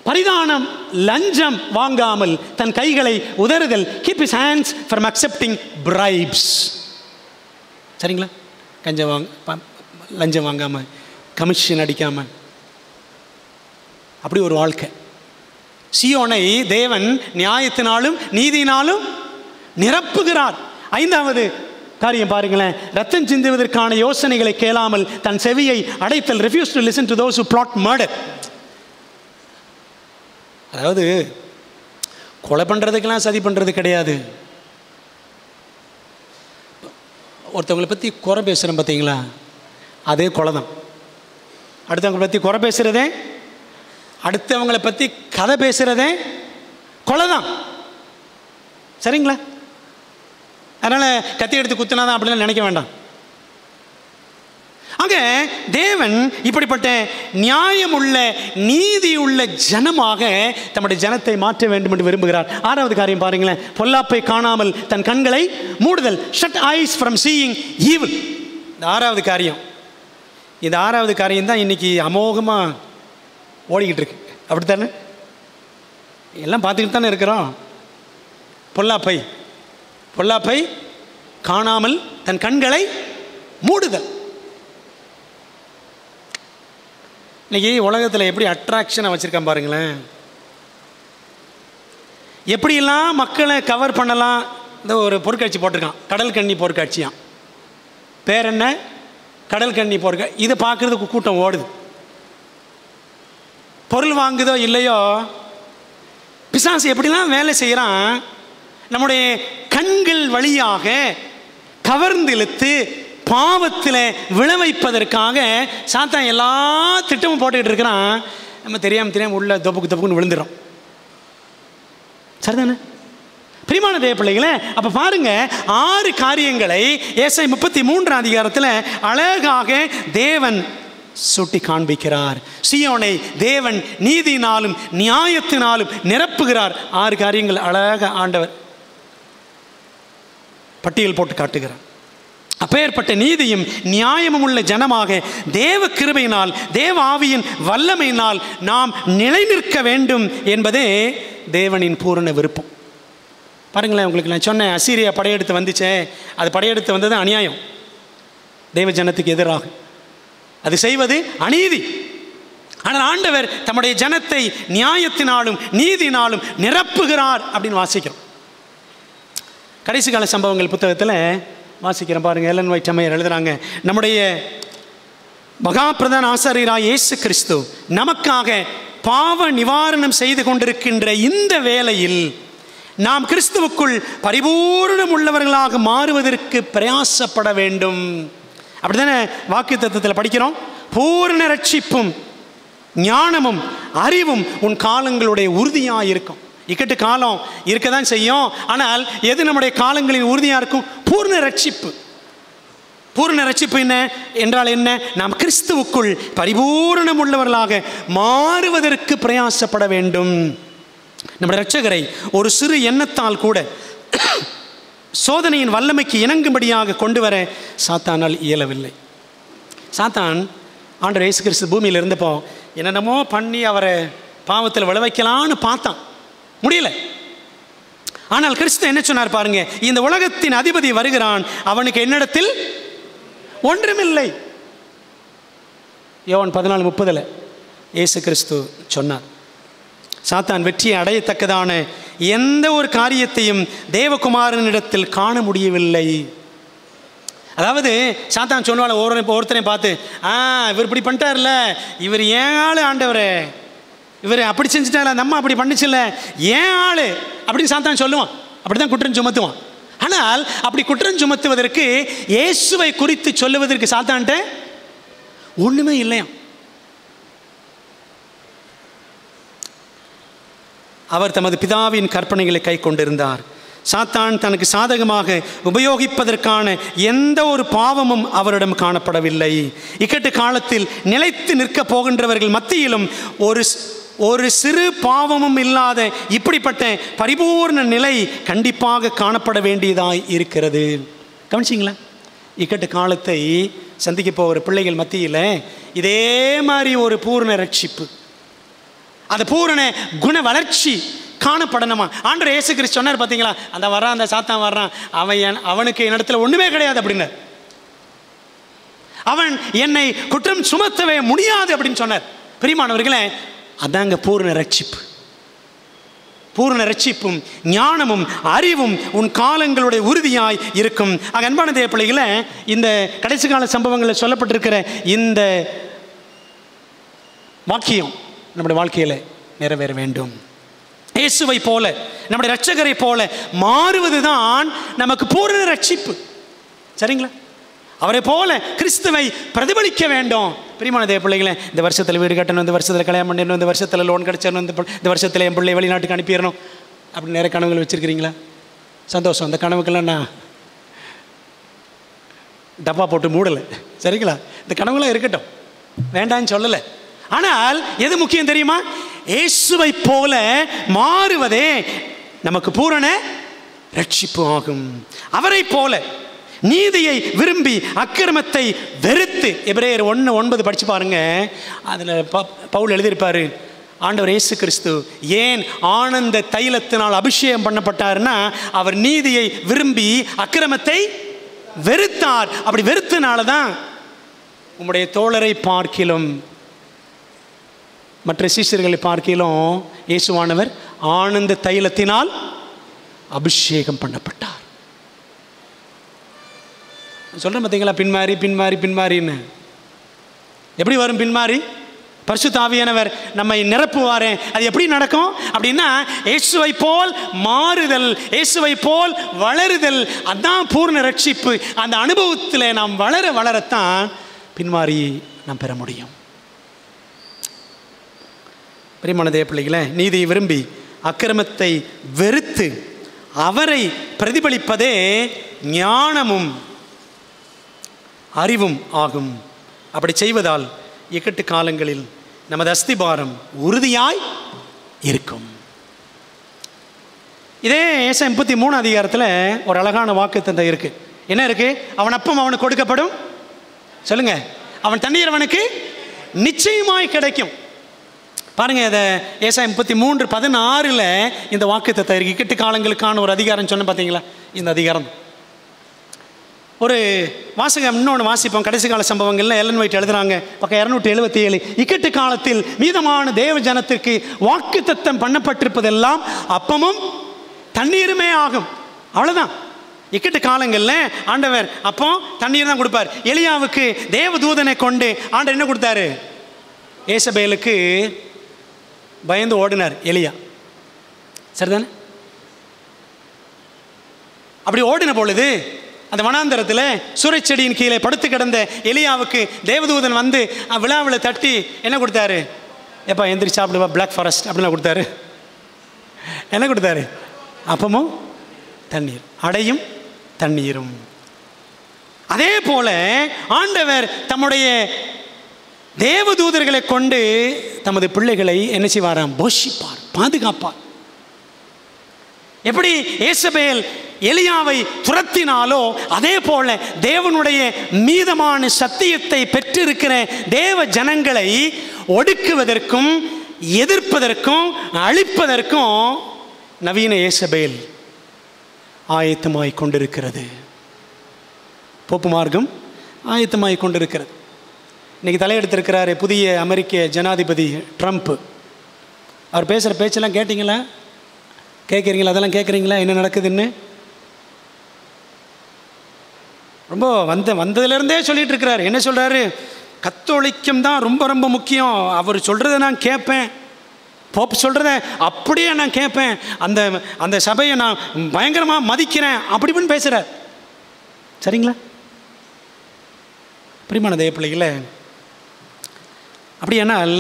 பரிதானம், லஞ்சம் வாங்காமல் தன் கைகளை உதறுதல். Keep his hands from accepting bribes. சரிங்களா? லஞ்சம் வாங்காமல், கமிஷன் அடிக்காமல், அப்படி ஒரு வாழ்க்கை. சீயோனை தேவன் நியாயத்தினாலும் நீதியினாலும் நிரப்புகிறார். 5வது காரியம் பாருங்களேன், ரத்தம் சிந்துவதற்கான யோசனைகளை கேளாமல் தன் செவியை அடைத்தல். refuse to listen to those who plot murder. அதாவது கொலை பண்ணுறதுக்கெல்லாம் சதி பண்ணுறது கிடையாது. ஒருத்தவங்களை பற்றி குறை பேசுகிறோம் பார்த்தீங்களா, அதே கொலை தான். அடுத்தவங்களை பற்றி குறை பேசுகிறதே, அடுத்தவங்களை பற்றி கதை பேசுகிறதே கொலை தான். சரிங்களா? அதனால் கத்தி எடுத்து குத்துனாதான் அப்படிலாம் நினைக்க வேண்டாம். ஆக தேவன் இப்படிப்பட்ட நியாயமுள்ள நீதியுள்ள ஜனமாக தம்முடைய ஜனத்தை மாற்ற வேண்டும் என்று விரும்புகிறார். 6வது காரியம் பாருங்களேன், பொல்லாப்பை காணாமல் தன் கண்களை மூடுதல். Shut eyes from seeing evil. இந்த 6வது காரியம், இந்த 6வது காரியம் தான் இன்னைக்கு அமோகமாக ஓடிக்கிட்டு இருக்கு. அப்படித்தானே? எல்லாம் பார்த்துக்கிட்டு தானே இருக்கிறோம். பொல்லாப்பை காணாமல் தன் கண்களை மூடுதல். இன்னைக்கு உலகத்தில் எப்படி அட்ராக்ஷனை வச்சுருக்கான் பாருங்களேன். எப்படியெல்லாம் மக்களை கவர் பண்ணலாம். இந்த ஒரு பொருட்காட்சி போட்டிருக்கான், கடல் கண்ணி பொருட்காட்சியான். பேர் என்ன? கடல் கண்ணி பொருட்காட்சி. இதை பார்க்குறதுக்கு கூட்டம் ஓடுது. பொருள் வாங்குதோ இல்லையோ, பிசாசு எப்படிலாம் வேலை செய்கிறான். நம்முடைய கண்கள் வழியாக கவர்ந்து இழுத்து பாவத்தில் விளைவிப்பதற்காக சாத்தான் எல்லா திட்டமும் போட்டுக்கிட்டு இருக்கிறான். நம்ம தெரியாமல் உள்ள தொப்புக்குன்னு விழுந்துடும். சரிதானே? பிரியமான தேவ பிள்ளைகளே, அப்போ பாருங்க, 6 காரியங்களை ஏசாயா 33 அதிகாரத்தில் அழகாக தேவன் சுட்டி காண்பிக்கிறார். சீயோனை தேவன் நீதியினாலும் நியாயத்தினாலும் நிரப்புகிறார். 6 காரியங்கள் அழகாக ஆண்டவர் பட்டியல் போட்டு காட்டுகிறார். அப்பேற்பட்ட நீதியும் நியாயமும் உள்ள ஜனமாக தேவ கிருபையினால், தேவ ஆவியின் வல்லமையினால் நாம் நிலை நிற்க வேண்டும் என்பதே தேவனின் பூரண விருப்பம். பாருங்களேன், உங்களுக்கு நான் சொன்னேன், அசீரியா படையெடுத்து வந்துச்சே, அது படையெடுத்து வந்தது அநியாயம், தேவ ஜனத்துக்கு எதிராக. அது செய்வது அநீதி. ஆனால் ஆண்டவர் தம்முடைய ஜனத்தை நியாயத்தினாலும் நீதினாலும் நிரப்புகிறார் அப்படின்னு வாசிக்கிறோம். கடைசி கால சம்பவங்கள் புத்தகத்தில் வாசிக்கிறேன் பாருங்க. எலன் ஒயிட் அம்மையார் எழுதுறாங்க, நம்முடைய மகா பிரதான ஆசாரியராய் இயேசு கிறிஸ்து நமக்காக பாவ நிவாரணம் செய்து கொண்டிருக்கின்ற இந்த வேளையில் நாம் கிறிஸ்துவுக்குள் பரிபூர்ணம் உள்ளவர்களாக மாறுவதற்கு பிரயாசப்பட வேண்டும். அப்படித்தானே வாக்குத்தத்தத்தில் படிக்கிறோம். பூர்ண ரட்சிப்பும் ஞானமும் அறிவும் உன் காலங்களுடைய உறுதியாக இருக்கும். இக்கட்டு காலம் இருக்க தான் செய்யும். ஆனால் எது நம்முடைய காலங்களின் உறுதியாக இருக்கும்? பூர்ண ரட்சிப்பு. பூர்ண ரட்சிப்பு என்ன என்றால் என்ன? நாம் கிறிஸ்துவுக்குள் பரிபூரணம் உள்ளவர்களாக மாறுவதற்கு பிரயாசப்பட வேண்டும். நம்முடைய இரட்சகரை ஒரு சிறு எண்ணத்தால் கூட சோதனையின் வல்லமைக்கு இணங்கும்படியாக கொண்டு வர சாத்தானால் இயலவில்லை. சாத்தான் ஆண்டவர் இயேசு கிறிஸ்து பூமியில் இருந்தப்போ என்னென்னமோ பண்ணி அவரை பாவத்தில் விளைவிக்கலான்னு பார்த்தான், முடியல. ஆனால் கிறிஸ்து என்ன சொன்னார் பாருங்க, இந்த உலகத்தின் அதிபதி வருகிறான், அவனுக்கு என்னிடத்தில் ஒன்றுமில்லை. யோவான் 14:30 இயேசு கிறிஸ்து சொன்னார். சாத்தான் வெற்றியை அடையத்தக்கதான எந்த ஒரு காரியத்தையும் தேவகுமாரனிடத்தில் காண முடியவில்லை. அதாவது சாத்தான் சொன்னால ஒருத்தரையும் பார்த்து, இவர் இப்படி பண்ணிட்டார்ல, இவர் ஏன் ஆளு ஆண்டவரே, இவர் அப்படி செஞ்சுட்டால, நம்ம அப்படி பண்ணிச்சுல, ஏன் ஆளு அப்படின்னு சாத்தான் சொல்லுவான். அப்படிதான் குற்றம் சுமத்துவான். ஆனால் அப்படி குற்றம் சுமத்துவதற்கு, இயேசுவை குறித்து சொல்லுவதற்கு சாத்தான்ட்ட ஒண்ணுமே இல்லையா. அவர் தமது பிதாவின் கற்பனைகளை கை கொண்டிருந்தார். சாத்தான் தனக்கு சாதகமாக உபயோகிப்பதற்கான எந்த ஒரு பாவமும் அவரிடம் காணப்படவில்லை. இக்கட்டு காலத்தில் நிலைத்து நிற்கப் போகின்றவர்கள் மத்தியிலும் ஒரு சிறு பாவமும் இல்லாத இப்படிப்பட்ட பரிபூர்ண நிலை கண்டிப்பாக காணப்பட வேண்டியதாய் இருக்கிறது. கவனிச்சிங்களா? இக்கட்டு காலத்தை சந்திக்க போகிற பிள்ளைகள் மத்தியில் இதே மாதிரி ஒரு பூர்ண ரட்சிப்பு, அது பூரண குண வளர்ச்சி காணப்படணுமா? ஆண்டவர் இயேசு கிறிஸ்து சொன்னார் பார்த்தீங்களா, அந்த வர்றான், அந்த சாத்தான் வர்றான், அவனுக்கு என்னிடத்தில் ஒன்றுமே கிடையாது அப்படின்னு, அவன் என்னை குற்றம் சுமத்தவே முடியாது அப்படின்னு சொன்னார். பிரியமானவர்களே, அதாங்க பூர்ண ரட்சிப்பு. பூர்ண ரட்சிப்பும் ஞானமும் அறிவும் உன் காலங்களுடைய உறுதியாய் இருக்கும். அன்பான தேவ பிள்ளைகளை, இந்த கடைசி கால சம்பவங்களில் சொல்லப்பட்டிருக்கிற இந்த வாக்கியம் நம்முடைய வாழ்க்கையில் நிறைவேற வேண்டும். இயேசுவை போல, நம்முடைய இரட்சகரை போல மாறுவதுதான் நமக்கு பூரண ரட்சிப்பு. சரிங்களா? அவரை போல கிறிஸ்துவை பிரதிபலிக்க வேண்டும். பிரியமான தேவ பிள்ளைகளே, இந்த வருஷத்தில் வீடு கட்டணும், இந்த வருஷத்தில் கல்யாணம் பண்ணிடணும், இந்த வருஷத்தில் லோன் கிடைச்சிடணும், இந்த வருஷத்தில் என் பிள்ளை வெளிநாட்டுக்கு அனுப்பிடணும் அப்படின்னு நிறைய கனவுகள் வச்சுருக்கிறீங்களா? சந்தோஷம். அந்த கனவுக்கெல்லாம் நான் டப்பா போட்டு மூடலை. சரிங்களா? இந்த கனவுலாம் இருக்கட்டும், வேண்டான்னு சொல்லலை. ஆனால் எது முக்கியம் தெரியுமா? இயேசுவை போல மாறுவதே நமக்கு பூரண ரட்சிப்பு ஆகும். அவரை போல நீதியை விரும்பி அக்கிரமத்தை வெறுத்து, எபிரேயர் 1:9 படிச்சு பாருங்க. அதில் பவுல் எழுதியிருப்பாரு, ஆண்டவர் இயேசு கிறிஸ்து ஏன் ஆனந்த தைலத்தினால் அபிஷேகம் பண்ணப்பட்டார்னா, அவர் நீதியை விரும்பி அக்கிரமத்தை வெறுத்தார். அப்படி வெறுத்தனால தான் உம்முடைய தோழரை பார்க்கிலும் மற்ற சீஷர்களை பார்க்கிலும் இயேசுவானவர் ஆனந்த தைலத்தினால் அபிஷேகம் பண்ணப்பட்டார். சொல்கிறேன் பார்த்தீங்களா, பின்மாறி பின்மாறி பின்மாறின்னு. எப்படி வரும் பின்மாறி? பரிசுத்த ஆவியானவர் நம்மை நிரப்புவாரே, அது எப்படி நடக்கும் அப்படின்னா, இயேசுவை போல் மாறுதல், இயேசுவை போல் வளருதல், அதான் பூர்ண ரட்சிப்பு. அந்த அனுபவத்தில் நாம் வளர வளரத்தான் பின்மாறி நாம் பெற முடியும். பிரியமான தேவ பிள்ளைகளே, நீதியை விரும்பி அக்கிரமத்தை வெறுத்து அவரை பிரதிபலிப்பதே ஞானமும் அறிவும் ஆகும். அப்படி செய்வதால் இக்கட்டு காலங்களில் நமது அஸ்திபாரம் உறுதியாய் இருக்கும். இதே ஏசாயா 33 அதிகாரத்தில் ஒரு அழகான வாக்குத்தத்தம் இருக்கு. என்ன இருக்கு? அவன் அப்பம் அவனுக்கு கொடுக்கப்படும், சொல்லுங்க, அவன் தண்ணீர் அவனுக்கு நிச்சயமாய் கிடைக்கும். பாருங்க, அதை ஏசாயா 33:16 இந்த வாக்குத்தத்தம் இருக்கு. இக்கட்டு காலங்களுக்கான ஒரு அதிகாரம் சொன்ன பார்த்தீங்களா? இந்த அதிகாரம் ஒரு வாசகம் இன்னொன்று வாசிப்போம். கடைசி கால சம்பவங்கள்ல எல்லன் வைட் எழுதுறாங்க, பக்கம் 277. இக்கட்டு காலத்தில் மீதமான தேவ ஜனத்திற்கு வாக்குத்தத்தம் பண்ணப்பட்டிருப்பதெல்லாம் அப்பமும் தண்ணீருமே ஆகும். அவ்வளோதான். இக்கட்டு காலங்களில் ஆண்டவர் அப்போ தண்ணீர் தான் கொடுப்பார். எலியாவுக்கு தேவ தூதனை கொண்டு ஆண்டவர் என்ன கொடுத்தாரு? ஏசபேலுக்கு பயந்து ஓடினார் எலியா. சரிதானே? அப்படி ஓடின பொழுது அந்த வனாந்தரத்தில் சூறைச்செடியின் கீழே படுத்து கிடந்த எலியாவுக்கு தேவதூதன் வந்து விழாவில் தட்டி என்ன கொடுத்தாரு? எப்போ எந்திரிச்சு சாப்பிடுவா பிளாக் ஃபாரஸ்ட் அப்படிலாம் கொடுத்தாரு. என்ன கொடுத்தாரு? அப்பமும் தண்ணீர், அடையும் தண்ணீரும். அதே போல ஆண்டவர் தம்முடைய தேவதூதர்களை கொண்டு தமது பிள்ளைகளை என்ன செய்வாராம்? போஷிப்பார், பாதுகாப்பார். எப்படி ஏசபேல் எலியாவை துரத்தினாலோ அதே போல தேவனுடைய மீதமான சத்தியத்தை பெற்றிருக்கிற தேவ ஜனங்களை ஒடுக்குவதற்கும் எதிர்ப்பதற்கும் அழிப்பதற்கும் நவீன ஏசபேல் ஆயத்தமாய் கொண்டிருக்கிறது. போப்பு மார்க்கம் ஆயத்தமாய் கொண்டிருக்கிறது. இன்றைக்கி தலையெடுத்திருக்கிறாரு புதிய அமெரிக்க ஜனாதிபதி ட்ரம்ப். அவர் பேசுகிற பேச்செல்லாம் கேட்டிங்களா? கேட்குறீங்களா? அதெல்லாம் கேட்குறீங்களா என்ன நடக்குதுன்னு? ரொம்ப வந்ததுலேருந்தே சொல்லிகிட்டு இருக்கிறாரு. என்ன சொல்கிறாரு? கத்தோலிக்கம் தான் ரொம்ப ரொம்ப முக்கியம். அவர் சொல்கிறத நான் கேட்பேன், போப்பு சொல்கிறத அப்படியே நான் கேட்பேன், அந்த அந்த சபையை நான் பயங்கரமாக மதிக்கிறேன் அப்படி இப்படின்னு பேசுகிறார். சரிங்களா? பிரியமான தேவ பிள்ளைகளே, அப்படியானால்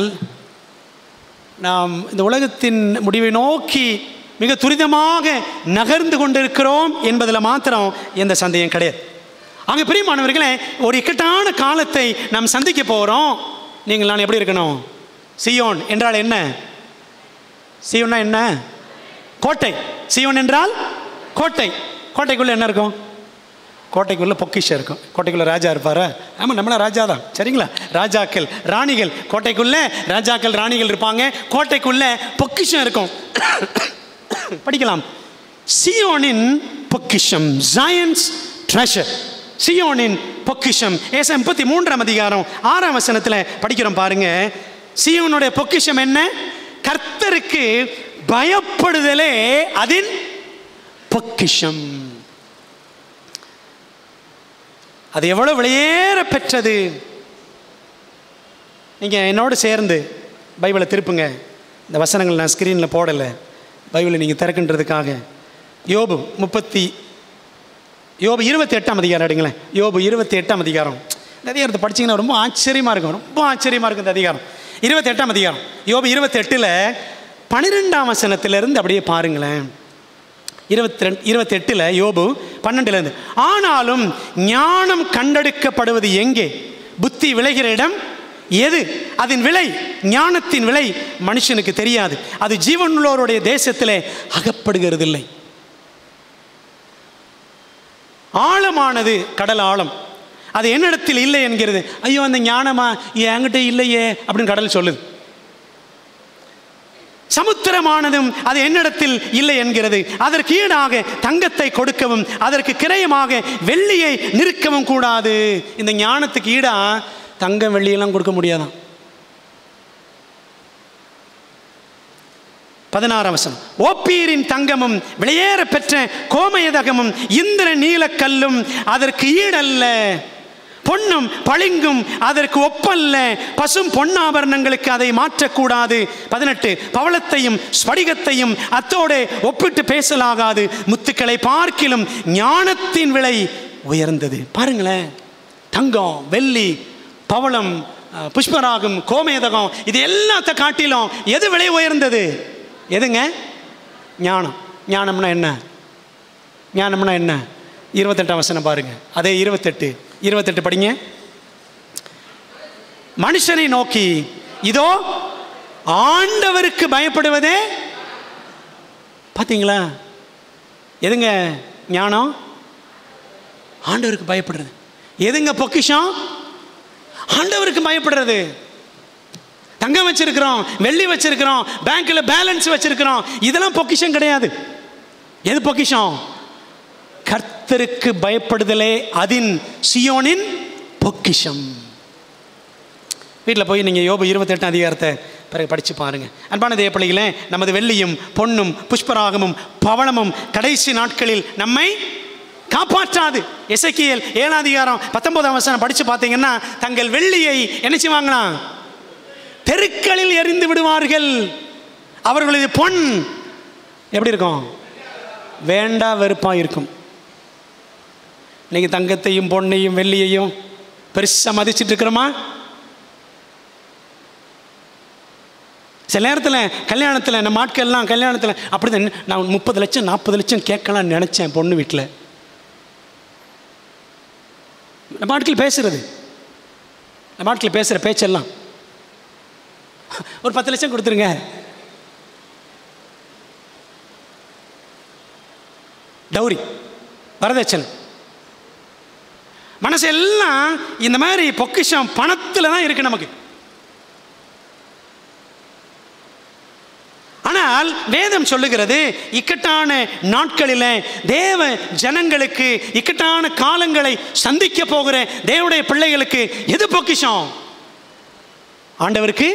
நாம் இந்த உலகத்தின் முடிவை நோக்கி மிக துரிதமாக நகர்ந்து கொண்டிருக்கிறோம் என்பதில் மாத்திரம் எந்த சந்தேகம் கிடையாது. அங்கே பிரியமானவர்களே, ஒரு இக்கட்டான காலத்தை நாம் சந்திக்க போகிறோம். நீங்கள் நான் எப்படி இருக்கணும்? சியோன் என்றால் என்ன? சியோன்னா என்ன? கோட்டை. சியோன் என்றால் கோட்டை. கோட்டைக்குள்ளே என்ன இருக்கும்? கோட்டைக்குள்ளே பொக்கிஷம் இருக்கும். கோட்டைக்குள்ளே ராஜா இருப்பாரா? ஆமாம், நம்மளாம் ராஜா தான். சரிங்களா? ராஜாக்கள் ராணிகள், கோட்டைக்குள்ளே ராஜாக்கள் ராணிகள் இருப்பாங்க. கோட்டைக்குள்ளே பொக்கிஷம் இருக்கும். படிக்கலாம், சியோனின் பொக்கிஷம், ஜாயன்ஸ் ட்ரெஷர், சியோனின் பொக்கிஷம். ஏசாயா 33ஆம் அதிகாரம் 6ஆம் வசனத்தில் படிக்கிறோம் பாருங்க. சியோனுடைய பொக்கிஷம் என்ன? கர்த்தருக்கு பயப்படுதலே அதன் பொக்கிஷம். அது எவ்வளவு வெளியேற பெற்றது. நீங்கள் என்னோடு சேர்ந்து பைபிளை திருப்புங்க. இந்த வசனங்கள் நான் ஸ்க்ரீனில் போடலை, பைபிளை நீங்கள் திறக்கின்றதுக்காக. யோபு 28ஆம் அதிகாரம் எடுங்களேன். யோபு 28ஆம் அதிகாரம். இந்த அதிகாரத்தை படிச்சிங்கன்னா ரொம்ப ஆச்சரியமாக இருக்கும். ரொம்ப ஆச்சரியமாக இருக்கும் இந்த அதிகாரம். 28ஆம் அதிகாரம் யோபு 28ல் 12ஆம் வசனத்திலிருந்து அப்படியே பாருங்களேன். 28ல் யோபு 12லேருந்து. ஆனாலும் ஞானம் கண்டெடுக்கப்படுவது எங்கே? புத்தி விளைகிற இடம் எது? அதன் விலை, ஞானத்தின் விலை மனுஷனுக்கு தெரியாது. அது ஜீவனுள்ளோருடைய தேசத்திலே அகப்படுகிறது இல்லை. ஆழமானது கடல் ஆழம், அது என்னிடத்தில் இல்லை என்கிறது. ஐயோ அந்த ஞானமா என்கிட்ட இல்லையே அப்படின்னு கடல் சொல்லுது. சமுத்திரமானதும் அது என்னிடத்தில் இல்லை என்கிறது. அதற்கு ஈடாக தங்கத்தை கொடுக்கவும் அதற்கு கிரயமாக வெள்ளியை நிற்கவும் கூடாது. இந்த ஞானத்துக்கு ஈடா தங்கம் வெள்ளியெல்லாம் கொடுக்க முடியாதான். 16ஆம் வசனம். ஓப்பீரின் தங்கமும் வெளியேற பெற்ற கோமயதகமும் இந்திர நீலக்கல்லும் அதற்கு ஈடல்ல. பொன்னும் பளிங்கும் அதற்கு ஒப்பல்ல. பசும் பொன்னாபரணங்களுக்கு அதை மாற்றக்கூடாது. 18. பவளத்தையும் ஸ்படிகத்தையும் அத்தோடு ஒப்பிட்டு பேசலாகாது. முத்துக்களை பார்க்கிலும் ஞானத்தின் விலை உயர்ந்தது. பாருங்களேன், தங்கம், வெள்ளி, பவளம், புஷ்பராகம், கோமேதகம், இது எல்லாத்த காட்டிலும் எது விலை உயர்ந்தது? எதுங்க? ஞானம். ஞானம்னா என்ன? ஞானம்னா என்ன? 28ஆம் வசனம் பாருங்க. அதே 28 படிங்க. மனுஷனை நோக்கி இதோ ஆண்டவருக்கு பயப்படுவதே. பார்த்தீங்களா? எதுங்க ஞானம்? ஆண்டவருக்கு பயப்படுறது. எதுங்க பொக்கிஷம்? ஆண்டவருக்கு பயப்படுறது. தங்கம் வச்சிருக்கிறோம், வெள்ளி வச்சிருக்கிறோம், பேங்க்ல பேலன்ஸ் வச்சிருக்கிறோம், இதெல்லாம் பொக்கிஷம் கிடையாது. எது பொக்கிஷம்? கர்த்தருக்கு பயப்படுதலே அதின் சியோனின் பொக்கிஷம். வீட்டில் போய் நீங்கள் யோபு 28ஆம் அதிகாரத்தை பிறகு படித்து பாருங்கள். அன்பான தேவ பிள்ளைகளே, நமது வெள்ளியும் பொன்னும் புஷ்பராகமும் பவளமும் கடைசி நாட்களில் நம்மை காப்பாற்றாது. எசேக்கியேல் 7ஆம் அதிகாரம் 19ஆம் வசனம் படித்து பார்த்தீங்கன்னா, தங்கள் வெள்ளியை என்ன செய்வாங்களா? தெருக்களில் எறிந்து விடுவார்கள். அவர்களது பொன் எப்படி இருக்கும்? வேண்டா வெறுப்பாக இருக்கும். இன்னைக்கு தங்கத்தையும் பொன்னையும் வெள்ளியையும் பெருசாக மதிச்சுட்டு இருக்கிறோமா? சில நேரத்தில் கல்யாணத்தில் நம்ம ஆட்கள்லாம் கல்யாணத்தில் அப்படி தான், நான் 30 லட்சம் 40 லட்சம் கேட்கலான்னு நினச்சேன் பொண்ணு வீட்டில். நம்ம ஆட்கள் பேசுகிறது, நம்ம ஆட்கள் பேசுகிற பேச்செல்லாம் ஒரு 10 லட்சம் கொடுத்துருங்க, டௌரி வரதட்சணை. மனசு எல்லாம் இந்த மாதிரி பொக்கிஷம் பணத்தில் தான் இருக்கு நமக்கு. ஆனால் வேதம் சொல்லுகிறது, இக்கட்டான நாட்களில் தேவ ஜனங்களுக்கு, இக்கட்டான காலங்களை சந்திக்க போகிற தேவனுடைய பிள்ளைகளுக்கு எது பொக்கிஷம்? ஆண்டவருக்கு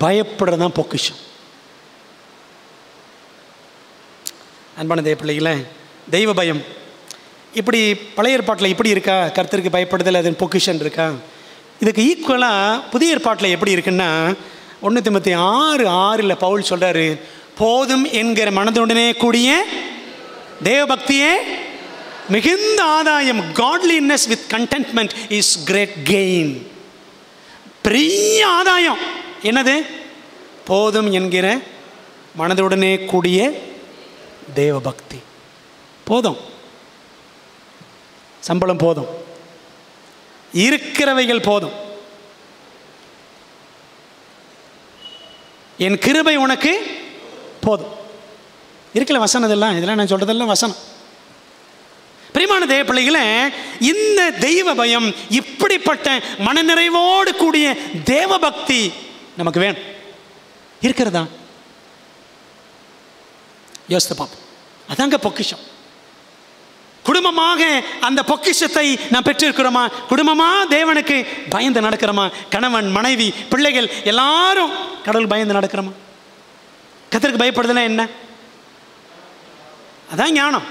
பயப்படுறதான் பொக்கிஷம். அன்பான தேவ பிள்ளைகளே, தெய்வ பயம் இப்படி பழைய ஏற்பாட்டில் இப்படி இருக்கா? கர்த்தருக்கு பயப்படுதல் அதன் பொக்கிஷன் இருக்கா? இதுக்கு ஈக்குவலாக புதிய ஏற்பாட்டில் எப்படி இருக்குன்னா, 1 தீமோத்தேயு 6:6 பவுல் சொல்கிறாரு, போதும் என்கிற மனதுடனே கூடிய தேவபக்தியே மிகுந்த ஆதாயம். Godliness with contentment is great gain. பெரிய ஆதாயம் என்னது? போதும் என்கிற மனதுடனே கூடிய தேவபக்தி. போதும், சம்பளம் போதும், இருக்கிறவைகள் போதும், என் கிருபை உனக்கு போதும். இருக்கல வசனம் இதெல்லாம் நான் சொல்றதெல்லாம் வசனம். பிரியமான தேவ பிள்ளைகளே, இந்த தெய்வ பயம், இப்படிப்பட்ட மனநிறைவோடு கூடிய தேவ பக்தி நமக்கு வேணும். இருக்கிறதா? யோசித்து பார்ப்போம். அதாங்க பொக்கிஷம். குடும்பமாக அந்த பொக்கிஷத்தை நாம் பெற்றிருக்கிறோமா? குடும்பமா தேவனுக்கு பயந்து நடக்கிறோமா? கணவன் மனைவி பிள்ளைகள் எல்லாரும் கடவுள் பயந்து நடக்கிறோமா? கர்த்தருக்கு பயப்படுதுன்னா என்ன? அதான் ஞானம்,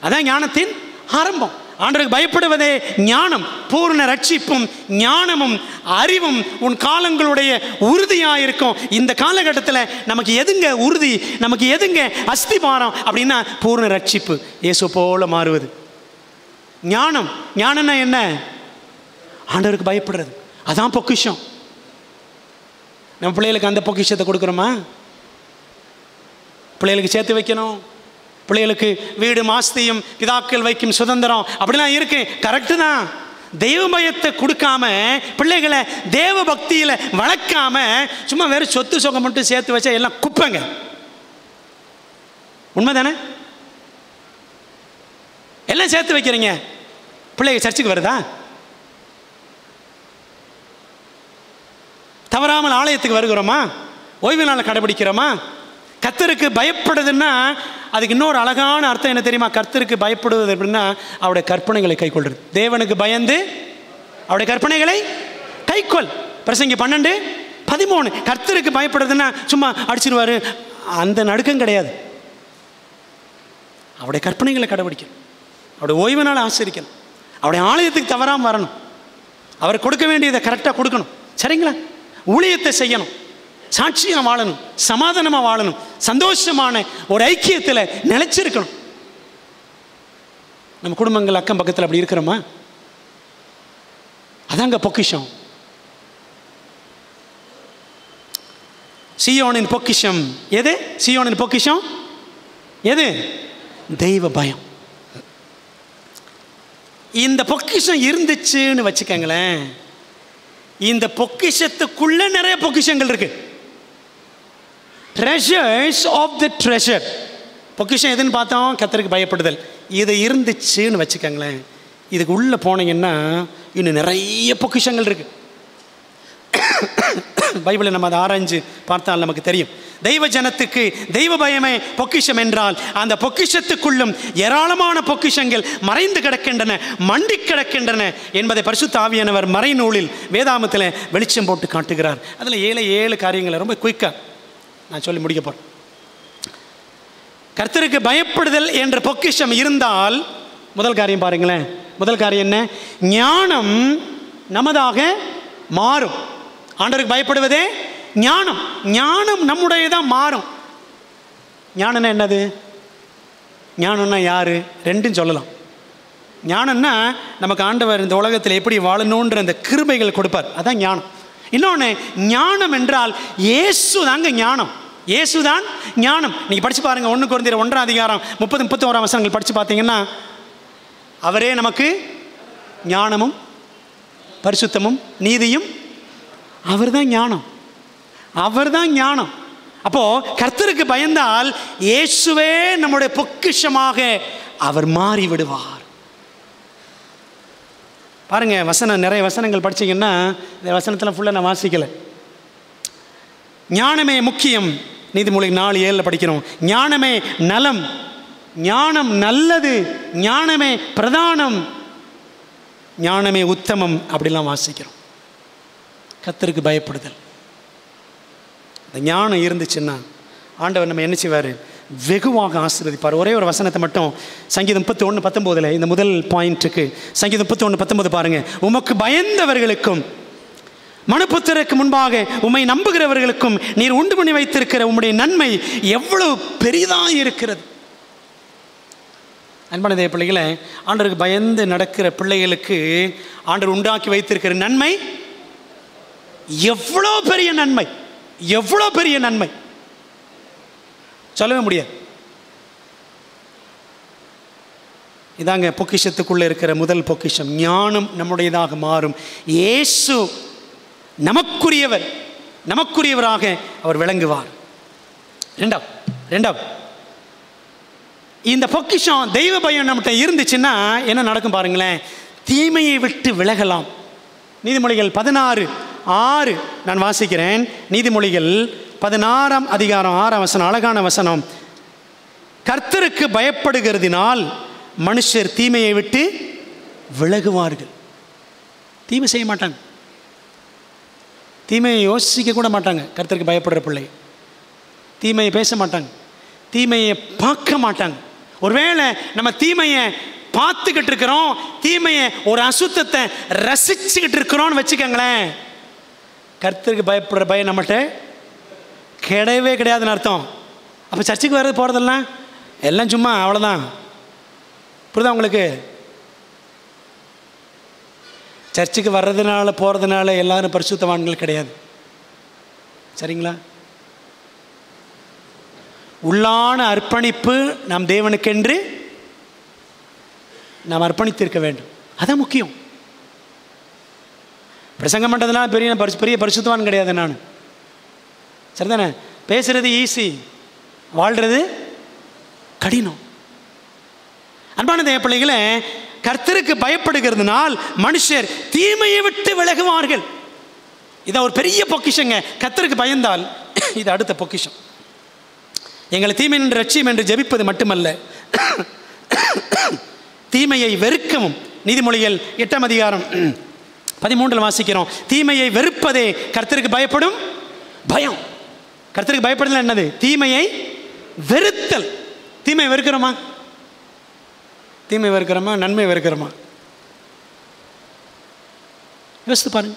அதான் ஞானத்தின் ஆரம்பம். ஆண்டவருக்கு பயப்படுவதே ஞானம். பூர்ண ரட்சிப்பும் ஞானமும் அறிவும் உன் காலங்களுடைய உறுதியாக இருக்கும். இந்த காலகட்டத்தில் நமக்கு எதுங்க உறுதி, நமக்கு எதுங்க அஸ்திபாரம் அப்படின்னா பூர்ண ரட்சிப்பு, இயேசு போல மாறுவது. ஞானம், ஞானம்னா என்ன? ஆண்டவருக்கு பயப்படுறது, அதான் பொக்கிஷம். நம்ம பிள்ளைகளுக்கு அந்த பொக்கிஷத்தை கொடுக்குறோமா? பிள்ளைகளுக்கு சேர்த்து வைக்கணும். பிள்ளைகளுக்கு வீடு மாஸ்தியும் பிதாக்கள் வைக்கும் சுதந்திரம் அப்படிலாம் இருக்கு, கரெக்டு தான். தெய்வ பயத்தை கொடுக்காம பிள்ளைகளை தேவ பக்தியில் வளர்க்காம சும்மா வெறும் சொத்து சொகம் மட்டும் சேர்த்து வச்சா எல்லாம் குப்பைங்க. உண்மைதானே? எல்லாம் சேர்த்து வைக்கிறீங்க, பிள்ளைங்க சர்ச்சுக்கு வருதா? தவறாமல் ஆலயத்துக்கு வருகிறோமா? ஓய்வு நாளை கடைபிடிக்கிறோமா? கர்த்தருக்கு பயப்படுதுன்னா அதுக்கு இன்னொரு அழகான அர்த்தம் என்ன தெரியுமா? கர்த்தருக்கு பயப்படுவது அப்படின்னா அவருடைய கற்பனைகளை கைக்கொள்றது. தேவனுக்கு பயந்து அவருடைய கற்பனைகளை கைக்கொள். பிரசங்கி 12:13. கர்த்தருக்கு பயப்படுறதுன்னா சும்மா அடிச்சிருவாரு அந்த நடுக்கம் கிடையாது. அவருடைய கற்பனைகளை கடைபிடிக்கணும், அவருடைய ஓய்வு நாளை ஆசரிக்கணும், அவருடைய ஆலயத்துக்கு தவறாமல் வரணும், அவர் கொடுக்க வேண்டியதை கரெக்டாக கொடுக்கணும். சரிங்களா? ஊழியத்தை செய்யணும், சாட்சியாக வாழணும், சமாதானமாக வாழணும், சந்தோஷமான ஒரு ஐக்கியத்தில் நிலைச்சிருக்கணும். நம்ம குடும்பங்கள் அக்கம் பக்கத்தில் அப்படி இருக்கிறோமா? அதாங்க பொக்கிஷம். சீயோனின் பொக்கிஷம் எது? சீயோனின் பொக்கிஷம் எது? தெய்வ பயம். இந்த பொக்கிஷம் இருந்துச்சுன்னு வச்சுக்கங்களேன், இந்த பொக்கிஷத்துக்குள்ள நிறைய பொக்கிஷங்கள் இருக்கு. Treasures of the treasure. பொக்கிஷம் எதுன்னு பார்த்தோம்? கர்த்தருக்கு பயப்படுதல். இது இருந்துச்சுன்னு வச்சுக்கங்களேன், இதுக்கு உள்ளே போனீங்கன்னா இன்னும் நிறைய பொக்கிஷங்கள் இருக்கு. பைபிளை நம்ம அதை ஆராய்ஞ்சு பார்த்தால் நமக்கு தெரியும். தெய்வ ஜனத்துக்கு தெய்வ பயமே பொக்கிஷம் என்றால் அந்த பொக்கிஷத்துக்குள்ளும் ஏராளமான பொக்கிஷங்கள் மறைந்து கிடக்கின்றன, மண்டி கிடக்கின்றன என்பதை பரிசுத்த ஆவியானவர் மறைநூலில் வேதாமத்தில் வெளிச்சம் போட்டு காட்டுகிறார். அதில் 7 காரியங்களை ரொம்ப குயிக்காக நான் சொல்லி முடிக்க போகிறேன். கர்த்தருக்கு பயப்படுதல் என்ற பொக்கிஷம் இருந்தால் முதல் காரியம் பாருங்களேன். முதல் காரியம் என்ன? ஞானம் நமதாக மாறும். ஆண்டவருக்கு பயப்படுவதே ஞானம். ஞானம் நம்முடையதான் மாறும். ஞானம்னா என்னது? ஞானம்னா யாரு? ரெண்டும் சொல்லலாம். ஞானம்னா நமக்கு ஆண்டவர் இந்த உலகத்தில் எப்படி வாழணுன்ற அந்த கிருபைகள் கொடுப்பார், அதான் ஞானம். இன்னொன்று, ஞானம் என்றால் இயேசு தாங்க ஞானம். இயேசுதான் ஞானம். நீங்கள் படித்து பாருங்கள், 1 கொரிந்தியர் 1ஆம் அதிகாரம் 30-31 வசனங்கள் படித்து பார்த்தீங்கன்னா, அவரே நமக்கு ஞானமும் பரிசுத்தமும் நீதியும். அவர் தான் ஞானம், அவர் தான் ஞானம். அப்போது கர்த்தருக்கு பயந்தால் இயேசுவே நம்முடைய பொக்கிஷமாக அவர் மாறி விடுவார். பாருங்கள், வசனம் நிறைய வசனங்கள் படித்தீங்கன்னா, இந்த வசனத்தில் ஃபுல்லாக நான் வாசிக்கலை. ஞானமே முக்கியம், நீதிமொழி 4:7 படிக்கிறோம். ஞானமே நலம், ஞானம் நல்லது, ஞானமே பிரதானம், ஞானமே உத்தமம், அப்படிலாம் வாசிக்கிறோம். கர்த்தருக்கு பயப்படுதல், இந்த ஞானம் இருந்துச்சுன்னா ஆண்டவர் நம்ம என்ன செய்வார்? வெகுவாக ஆசீர்வதிப்பார். ஒரே ஒரு வசனத்தை மட்டும், சங்கீதம் 31:19, இந்த முதல் பாயிண்ட்டுக்கு சங்கீதம் 31:19 பாருங்கள். உமக்கு பயந்தவர்களுக்கும் மனுபுத்திரருக்கு முன்பாக உம்மை நம்புகிறவர்களுக்கும் நீர் உண்டு பண்ணி வைத்திருக்கிற உம்முடைய நன்மை எவ்வளவு பெரிதாக இருக்கிறது. அன்பான தேவ பிள்ளைகளை, ஆண்டவருக்கு பயந்து நடக்கிற பிள்ளைகளுக்கு ஆண்டவர் உண்டாக்கி வைத்திருக்கிற நன்மை எவ்வளோ பெரிய நன்மை, எவ்வளோ பெரிய நன்மை சொல்லவே முடியாது. இதாங்க பொக்கிஷத்துக்குள்ளே இருக்கிற முதல் பொக்கிஷம். ஞானம் நம்முடையதாக மாறும். இயேசு நமக்குரியவர், நமக்குரியவராக அவர் விளங்குவார். ரெண்டாவது, இந்த பொக்கிஷம் தெய்வ பயம் நம்மகிட்ட இருந்துச்சுன்னா என்ன நடக்கும் பாருங்களேன்? தீமையை விட்டு விலகலாம். நீதிமொழிகள் 16:6 நான் வாசிக்கிறேன். நீதிமொழிகள் 16ஆம் அதிகாரம் 6ஆம் வசனம், அழகான வசனம். கர்த்தருக்கு பயப்படுகிறதினால் மனுஷர் தீமையை விட்டு விலகுவார்கள். தீமை செய்ய மாட்டாங்க, தீமையை யோசிக்க கூட மாட்டாங்க. கர்த்தருக்கு பயப்படுற பிள்ளை தீமையை பேச மாட்டாங்க, தீமையை பார்க்க மாட்டாங்க. ஒருவேளை நம்ம தீமையை பார்த்துக்கிட்டு இருக்கிறோம், தீமையை ஒரு அசுத்தத்தை ரசிச்சுக்கிட்டு இருக்கிறோன்னு வச்சுக்கோங்களேன், கர்த்தருக்கு பயப்படுற பயம் நம்மகிட்ட கிடையவே கிடையாதுன்னு அர்த்தம். அப்போ சர்ச்சுக்கு வர்றது போகிறதெல்லாம் எல்லாம் சும்மா அவ்வளோதான். புரியுதா உங்களுக்கு? சர்ச்சுக்கு வர்றதுனால போகிறதுனால எல்லாரும் பரிசுத்தவான்கள் கிடையாது. சரிங்களா? உள்ளான அர்ப்பணிப்பு நாம் தேவனுக்கென்று நாம் அர்ப்பணித்திருக்க வேண்டும். அதான் முக்கியம். பிரசங்கம் பண்ணுறதுனால பெரிய பரிசுத்தவான் கிடையாது நான். சரிதானே? பேசுறது ஈஸி, வாழ்கிறது கடினம். அன்பான தேவ பிள்ளைகளே, கர்த்தருக்கு பயப்படுகிறதுனால் மனுஷர் தீமையை விட்டு விலகுவார்கள். இதை ஒரு பெரிய பொக்கிஷங்க. கர்த்தருக்கு பயந்தால் இது அடுத்த பொக்கிஷம். எங்களை தீமை என்று ரட்சியம் என்று ஜெபிப்பது மட்டுமல்ல, தீமையை வெறுக்கவும். நீதிமொழிகள் 8ஆம் அதிகாரம் 13 வாசிக்கிறோம். தீமையை வெறுப்பதே கர்த்தருக்கு பயப்படும் பயம். கர்த்தருக்கு பயப்படுதல் என்னது? தீமையை வெறுத்தல். தீமை வெறுக்கிறோமா? தீமை வெறுக்கிறோமா? நன்மை வெறுக்கிறோமா? யோசித்து பாருங்க.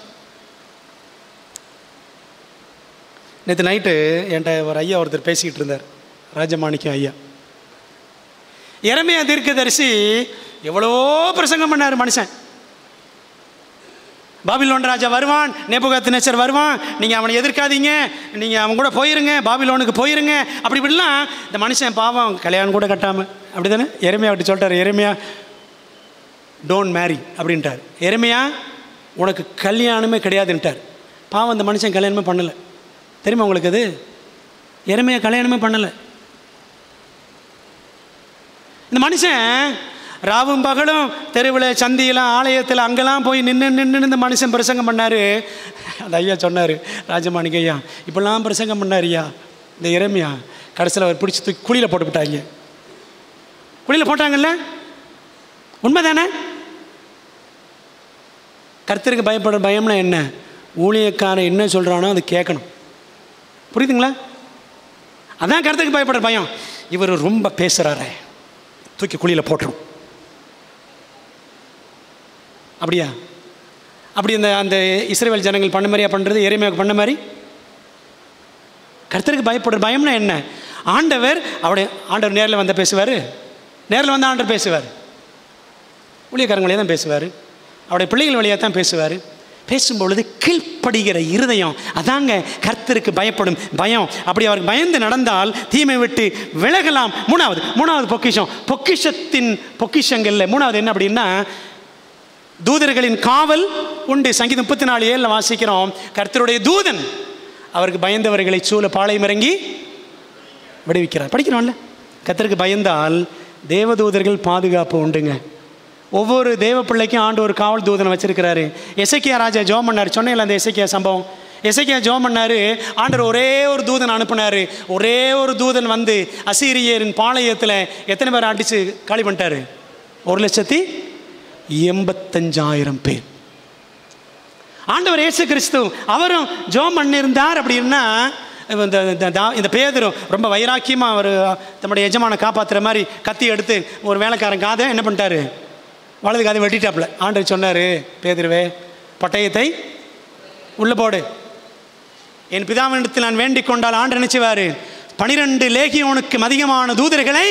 நேற்று நைட்டு என்கிட்ட ஒரு ஐயா ஒருத்தர் பேசிக்கிட்டு இருந்தார், ராஜமாணிக்கம் ஐயா. எரேமியா தீர்க்கதரிசி எவ்வளோ பிரசங்கம் பண்ணார் மனுஷன். பாபிலோன் ராஜா வருவான், நேபுகாத்நேச்சர் வருவான், நீங்கள் அவனை எதிர்க்காதீங்க, நீங்கள் அவன் கூட போயிருங்க, பாபிலோனுக்கு போயிருங்க, அப்படி இப்படிலாம். இந்த மனுஷன் பாவம் கல்யாணம் கூட கட்டாமல், அப்படி தானே எரேமியா அப்படி சொல்லிட்டார். எரேமியா டோன்ட் மேரி அப்படின்ட்டார். எரேமியா உனக்கு கல்யாணமே கிடையாதுன்ட்டார். பாவம் அந்த மனுஷன் கல்யாணமே பண்ணலை. தெரியுமா உங்களுக்கு? அது எரேமியா கல்யாணமே பண்ணலை. இந்த மனுஷன் ராவும் பகலும் தெருவில், சந்தியில், ஆலயத்தில் அங்கெல்லாம் போய் நின்று இந்த மனுஷன் பிரசங்கம் பண்ணார். அந்த ஐயா சொன்னார், ராஜமாணிக்க ஐயா இப்படிலாம் பிரசங்கம் பண்ணார் ஐயா. இந்த எரேமியா கடைசியில் அவர் பிடிச்சி தூக்கி குழியில் போட்டு விட்டாங்க. குழியில் போட்டாங்கல்ல, உண்மைதானே? கர்த்தருக்கு பயப்படுற பயம்னா என்ன? ஊழியக்காரன் என்ன சொல்கிறானோ அது கேட்கணும். புரியுதுங்களா? அதான் கர்த்தருக்கு பயப்படுற பயம். இவர் ரொம்ப பேசுகிறாரே, தூக்கி குழியில் போட்டுரும். அப்படியா? அப்படி அந்த இஸ்ரவேல் ஜனங்கள் பண்ண மாதிரியா பண்ணுறது? எரேமியாவுக்கு பண்ண மாதிரி? கர்த்தருக்கு பயப்படுற பயம்னா என்ன? ஆண்டவர் நேரில் வந்தால் பேசுவார், நேரில் வந்தால் ஆண்டவர் பேசுவார், ஊழியக்காரங்க வழியாக தான் பேசுவார், அவருடைய பிள்ளைகள் வழியாக தான் பேசுவார். பேசும்பொழுது கீழ்ப்படுகிற இருதயம், அதாங்க கர்த்தருக்கு பயப்படும் பயம். அப்படி அவருக்கு பயந்து நடந்தால் தீமை விட்டு விலகலாம். மூணாவது பொக்கிஷம், பொக்கிஷத்தின் பொக்கிஷங்கள்ல மூணாவது என்ன அப்படின்னா, தூதர்களின் காவல் உண்டு. சங்கீதம் 34:7 வாசிக்கிறோம், கர்த்தருடைய தூதன் அவருக்கு பயந்தவர்களை சூழ பாளையம் இறங்கி விடுவிக்கிறார். படிக்கிறோம்ல, கர்த்தருக்கு பயந்தால் தேவதூதர்கள் பாதுகாப்பு உண்டுங்க. ஒவ்வொரு தேவ பிள்ளைக்கும் ஆண்டு ஒரு காவல் தூதனை வச்சிருக்கிறாரு. எசேக்கியா ராஜா ஜெபம் பண்ணார், சொன்னேன்ல அந்த எசேக்கியா சம்பவம். எசேக்கியா ஜெபம் பண்ணாரு, ஆண்டவர் ஒரே ஒரு தூதன் அனுப்பினாரு. ஒரே ஒரு தூதன் வந்து அசீரியரின் பாளையத்தில் எத்தனை பேர் அடிச்சு காலி பண்ணிட்டாரு? 1,85,000 பேர். ஆண்டவர் இயேசு கிறிஸ்து அவரும் ஜெபம் பண்ணியிருந்தார். அப்படின்னா இந்த பேதுரு ரொம்ப வைராக்கியமாக அவர் தம்முடைய எஜமான காப்பாற்றுற மாதிரி கத்தி எடுத்து ஒரு வேலைக்காரன் காதை என்ன பண்ணிட்டாரு? வலது காதை வெட்டிட்டாப்புல. ஆண்டவர் சொன்னார், பேதுருவே பட்டயத்தை உள்ளே போடு, என் பிதாவினிடத்தில் நான் வேண்டிக் கொண்டால் ஆண்டு நினைச்சுவார் 12 லேகியோனுக்கு அதிகமான தூதர்களை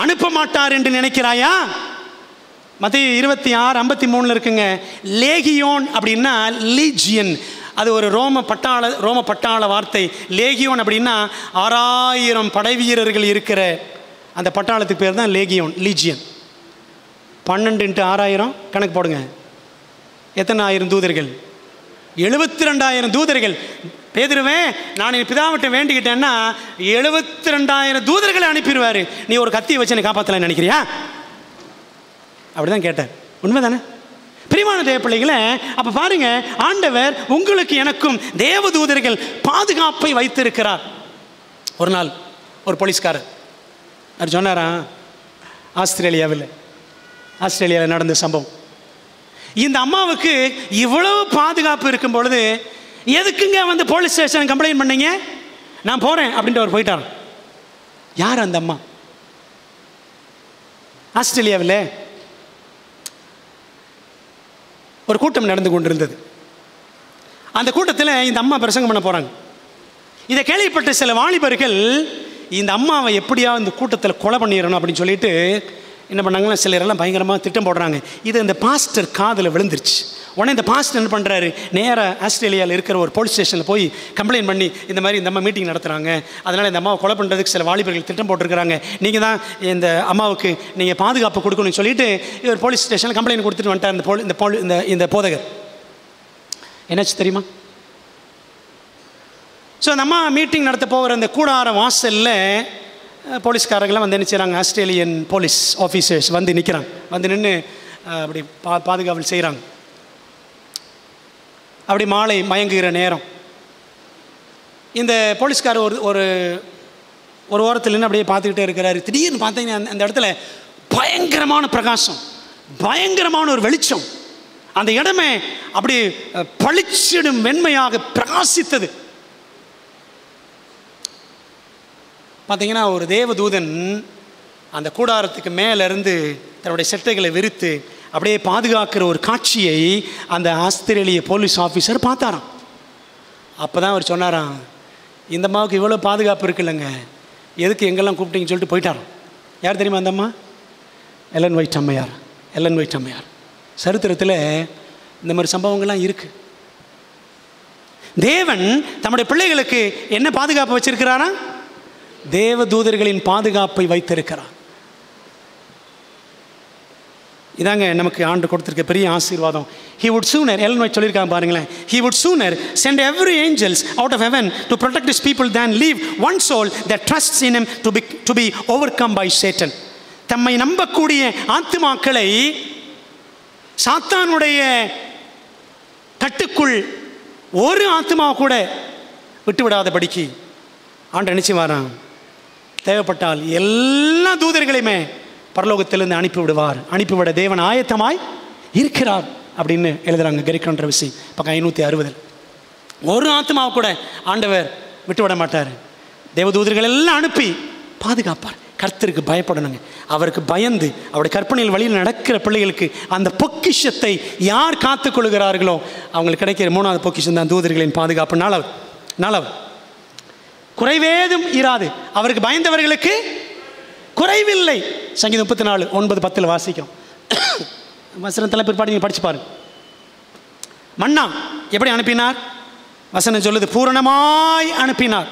அனுப்ப மாட்டார் என்று நினைக்கிறாயா? மத்தேயு 26:53 இருக்குங்க. லேகியோன் அப்படின்னா லீஜியன், அது ஒரு ரோம பட்டாள வார்த்தை. லேகியோன் அப்படின்னா 6000 படை வீரர்கள் இருக்கிற அந்த பட்டாளத்துக்கு பேர் தான் லேகியோன், லீஜியன். 12 × 6000 கணக்கு போடுங்க, எத்தனை ஆயிரம் தூதர்கள்? 72,000 தூதர்கள். பேதுருவே நான் என் பிதாவிட்ட வேண்டிக்கிட்டேன்னா 72,000 தூதர்களை அனுப்பிடுவார். நீ ஒரு கத்தியை வச்சு என்னை காப்பாற்றலான்னு நினைக்கிறியா? அப்படிதான் கேட்டார். உண்மைதானே பிரியமான தேவ பிள்ளைகளே? அப்போ பாருங்க, ஆண்டவர் உங்களுக்கு எனக்கும் தேவதூதர்கள் பாதுகாப்பை வைத்திருக்கிறார். ஒரு நாள் ஒரு போலீஸ்காரர் அவர் சொன்னாரா, ஆஸ்திரேலியாவில் நடந்த சம்பவம். இந்த அம்மாவுக்கு இவ்வளவு பாதுகாப்பு இருக்கும் பொழுது எதுக்குங்க வந்து போலீஸ் ஸ்டேஷன் கம்ப்ளைண்ட் பண்ணீங்க? நான் போகிறேன் அப்படின்ட்டு அவர் போயிட்டார். யார் அந்த அம்மா? ஆஸ்திரேலியாவில் ஒரு கூட்டம் நடந்து கொண்டிருந்தது. அந்த கூட்டத்தில் இந்த அம்மா பிரசங்கம் பண்ண போகிறாங்க. இதை கேள்விப்பட்ட சில வாலிபர்கள் இந்த அம்மாவை எப்படியா இந்த கூட்டத்தில் கொலை பண்ணிடணும் அப்படின்னு சொல்லிட்டு என்ன பண்ணாங்கன்னா, சிலரெல்லாம் பயங்கரமாக திட்டம் போடுறாங்க. இது இந்த பாஸ்டர் காதில் விழுந்துருச்சு. உடனே இந்த பாஸ்டர் என்ன பண்ணுறாரு, நேராக ஆஸ்திரேலியாவில் இருக்கிற ஒரு போலீஸ் ஸ்டேஷனில் போய் கம்ப்ளைண்ட் பண்ணி இந்த மாதிரி இந்த அம்மா மீட்டிங் நடத்துகிறாங்க, அதனால் இந்த அம்மாவை கொலை பண்ணுறதுக்கு சில வாலிபர்கள் திட்டம் போட்டிருக்கிறாங்க, நீங்கள் தான் இந்த அம்மாவுக்கு நீங்கள் பாதுகாப்பு கொடுக்கணும்னு சொல்லிட்டு இவர் போலீஸ் ஸ்டேஷனில் கம்ப்ளைண்ட் கொடுத்துட்டு வந்துட்டார். இந்த போதகர் என்னாச்சு தெரியுமா? ஸோ அந்த அம்மா மீட்டிங் நடத்த போகிற அந்த கூடார வாசலில் போலீஸ்காரங்களாம் வந்து என்ன செய்கிறாங்க, ஆஸ்திரேலியன் போலீஸ் ஆஃபீஸர்ஸ் வந்து நிற்கிறாங்க. வந்து நின்று அப்படி பாதுகாவல் செய்கிறாங்க. அப்படி மாலை மயங்குகிற நேரம் இந்த போலீஸ்கார் ஒரு ஓரத்தில் நின்று அப்படியே பார்த்துக்கிட்டே இருக்கிறாரு. திடீர்னு பார்த்தீங்கன்னா அந்த இடத்துல பயங்கரமான பிரகாசம், பயங்கரமான ஒரு வெளிச்சம். அந்த இடமே அப்படி பளிச்சிடும் வெண்மையாக பிரகாசித்தது. பார்த்தீங்கன்னா ஒரு தேவதூதன் அந்த கூடாரத்துக்கு மேலேருந்து தன்னுடைய செட்டைகளை விரித்து அப்படியே பாதுகாக்கிற ஒரு காட்சியை அந்த ஆஸ்திரேலிய போலீஸ் ஆஃபீஸர் பார்த்தாராம். அப்போ தான் அவர் சொன்னாராம், இந்த அம்மாவுக்கு இவ்வளோ பாதுகாப்பு இருக்குல்லங்க, எதுக்கு எங்கெல்லாம் கூப்பிட்டீங்கன்னு சொல்லிட்டு போயிட்டாராம். யார் தெரியுமா அந்த அம்மா? எலன் ஒயிட் அம்மையார். சரித்திரத்தில் இந்த மாதிரி சம்பவங்கள்லாம் இருக்குது. தேவன் தம்முடைய பிள்ளைகளுக்கு என்ன பாதுகாப்பு வச்சிருக்கிறாரா? தேவ தூதர்களின் பாதுகாப்பை வைத்திருக்கிறார். இதாங்க நமக்கு ஆண்டு கொடுத்திருக்க பெரிய ஆசீர்வாதம். He would sooner, Elon white சொல்லியிருக்காங்க பாருங்களேன், He would sooner send every angels out of heaven to protect His people than leave one soul that trusts in Him to be overcome by Satan. தம்மை நம்பக்கூடிய ஆத்துமாக்களை சாத்தானுடைய கட்டுக்குள் ஒரு ஆத்துமா கூட விட்டுவிடாதபடிக்கு ஆண்டு நினைச்சு வரான். தேவைப்பட்டால் எல்லா தூதர்களையுமே பரலோகத்திலிருந்து அனுப்பிவிட தேவன் ஆயத்தமாய் இருக்கிறார் அப்படின்னு எழுதுறாங்க கெரிக் கான்ட்ரோவர்சி பக்கம் 560. ஒரு ஆத்மாவை கூட ஆண்டவர் விட்டுவிட மாட்டார். தேவதூதர்கள் எல்லாம் அனுப்பி பாதுகாப்பார். கர்த்தருக்கு பயப்படணுங்க. அவருக்கு பயந்து அவருடைய கற்பனையில் வழியில் நடக்கிற பிள்ளைகளுக்கு அந்த பொக்கிஷத்தை யார் காத்துக் கொள்கிறார்களோ அவங்களுக்கு கிடைக்கிற 3வது பொக்கிஷம் தான் தூதர்களின் பாதுகாப்பு. நாலாவது குறைவேதும் இராது. அவருக்கு பயந்தவர்களுக்கு குறைவில்லை. சங்கீதம் 34:9-10 வாசிக்கும் வசனத்தில் பிற்பாடு நீங்கள் படிச்சு பாருங்க. மன்னா எப்படி அனுப்பினார்? வசனம் சொல்லுது, பூரணமாய் அனுப்பினார்.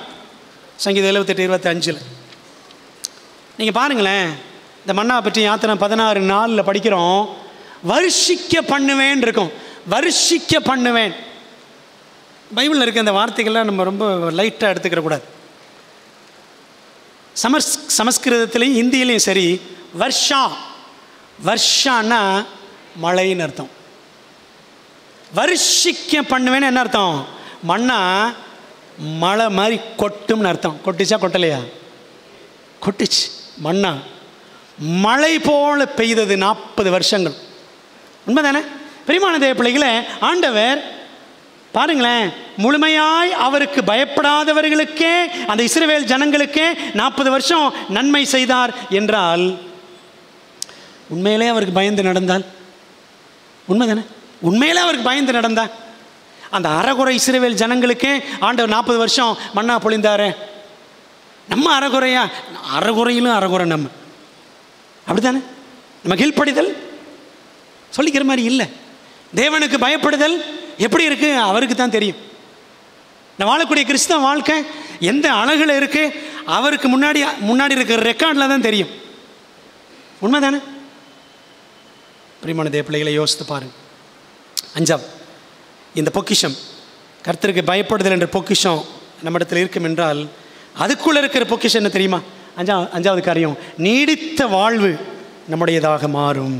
சங்கீதம் 78:25. நீங்கள் பாருங்களேன், இந்த மன்னாவை பற்றி யாத்திரை 16:4 படிக்கிறோம். வருஷிக்க பண்ணுவேன் இருக்கும். வருஷிக்க பண்ணுவேன். பைபிளில் இருக்க இந்த வார்த்தைகள்லாம் நம்ம ரொம்ப லைட்டாக எடுத்துக்கிற கூடாது. சமஸ்கிருதத்திலையும் இந்தியிலையும் சரி, வர்ஷா, வர்ஷான்னா மழைன்னு அர்த்தம். வருஷிக்க பண்ணுவேன்னு என்ன அர்த்தம்? மண்ணா மழை மாதிரி கொட்டும்னு அர்த்தம். கொட்டுச்சா கொட்டலையா? கொட்டுச்சு. மண்ணா மழை போல பெய்தது 40 வருஷங்கள். உண்மைதானே? பிரியமான தேவ பிள்ளைகளே, ஆண்டவர் பாருங்களேன், முழுமையாய் அவருக்கு பயப்படாதவர்களுக்கே, அந்த இஸ்ரவேல் ஜனங்களுக்கே 40 வருஷம் நன்மை செய்தார் என்றால், உண்மையிலே அவருக்கு பயந்து நடந்தால், உண்மைதானே, உண்மையிலே அவருக்கு பயந்து நடந்தால், அந்த அறகுறை இஸ்ரவேல் ஜனங்களுக்கே ஆண்டவர் 40 வருஷம் மன்னா பொழிந்தாரு. நம்ம அறகுறையா? அறகுறையிலும் அறகுறை. நம்ம அப்படித்தானே? நம்ம கீழ்ப்படிதல் சொல்லிக்கிற மாதிரி இல்லை. தேவனுக்கு பயப்படுதல் எப்படி இருக்கு அவருக்கு தான் தெரியும். நான் வாழக்கூடிய கிறிஸ்தவ வாழ்க்கை எந்த அழகில் இருக்கு அவருக்கு முன்னாடி இருக்கிற ரெக்கார்டில் தான் தெரியும். உண்மைதானே? பிரியமான தேவ பிள்ளைகளை யோசித்து பாருங்க. 5, இந்த பொக்கிஷம், கர்த்தருக்கு பயப்படுதல் என்ற பொக்கிஷம் நம்மிடத்தில் இருக்கும் என்றால், அதுக்குள்ளே இருக்கிற பொக்கிஷம் என்ன தெரியுமா? 5வது காரியம், நீடித்த வாழ்வு நம்முடையதாக மாறும்.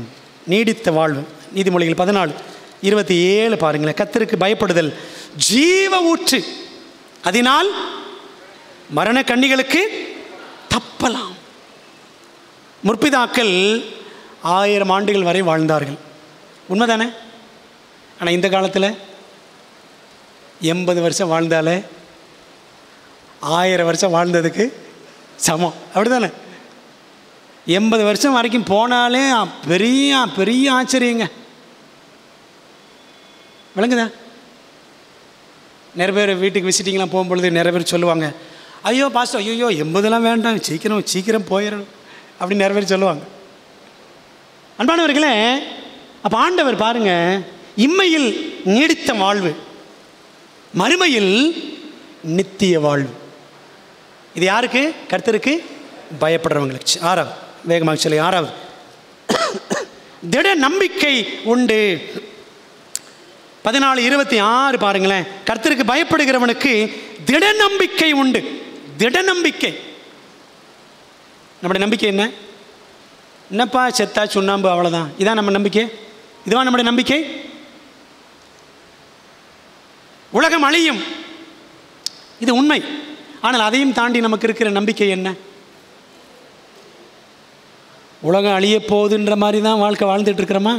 நீடித்த வாழ்வு. நீதிமொழிகள் 14:27 பாருங்களேன். கர்த்தருக்கு பயப்படுதல் ஜீவ ஊற்று, அதனால் மரண கண்ணிகளுக்கு தப்பலாம். முற்பிதாக்கள் 1000 ஆண்டுகள் வரை வாழ்ந்தார்கள். உண்மைதானே? ஆனால் இந்த காலத்தில் 80 வருஷம் வாழ்ந்தாலே 1000 வருஷம் வாழ்ந்ததுக்கு சமம். அப்படி தானே? 80 வருஷம் வரைக்கும் போனாலே பெரிய பெரிய ஆச்சரியங்க. விளங்குதா? நிறைய பேர் வீட்டுக்கு விசிட்டிங்லாம் போகும்பொழுது நிறைய பேர் சொல்லுவாங்க, ஐயோ பாஸ்டர், ஐயோ 80 வேண்டாம், சீக்கிரம் போயிடணும் அப்படின்னு நிறைய பேர் சொல்லுவாங்க. அன்பானவர்களே, அப்போ ஆண்டவர் பாருங்க, இம்மையில் நீடித்த வாழ்வு, மறுமையில் நித்திய வாழ்வு. இது யாருக்கு? கர்த்தருக்கு பயப்படுறவங்களுக்கு. 6வது, வேகமாக சொல்லி 6வது, திட நம்பிக்கை உண்டு. 14:26 பாருங்களேன். கர்த்தருக்கு பயப்படுகிறவனுக்கு திட நம்பிக்கை உண்டு. திட நம்பிக்கை. நம்முடைய நம்பிக்கை என்ன? என்னப்பா செத்தா சுண்ணாம்பு, அவ்வளோதான். இதான் நம்ம நம்பிக்கை? இதுவா நம்முடைய நம்பிக்கை? உலகம் அழியும், இது உண்மை. ஆனால் அதையும் தாண்டி நமக்கு இருக்கிற நம்பிக்கை என்ன? உலகம் அழிய போகுதுன்ற மாதிரி தான் வாழ்க்கை வாழ்ந்துட்டு இருக்கிறோமா?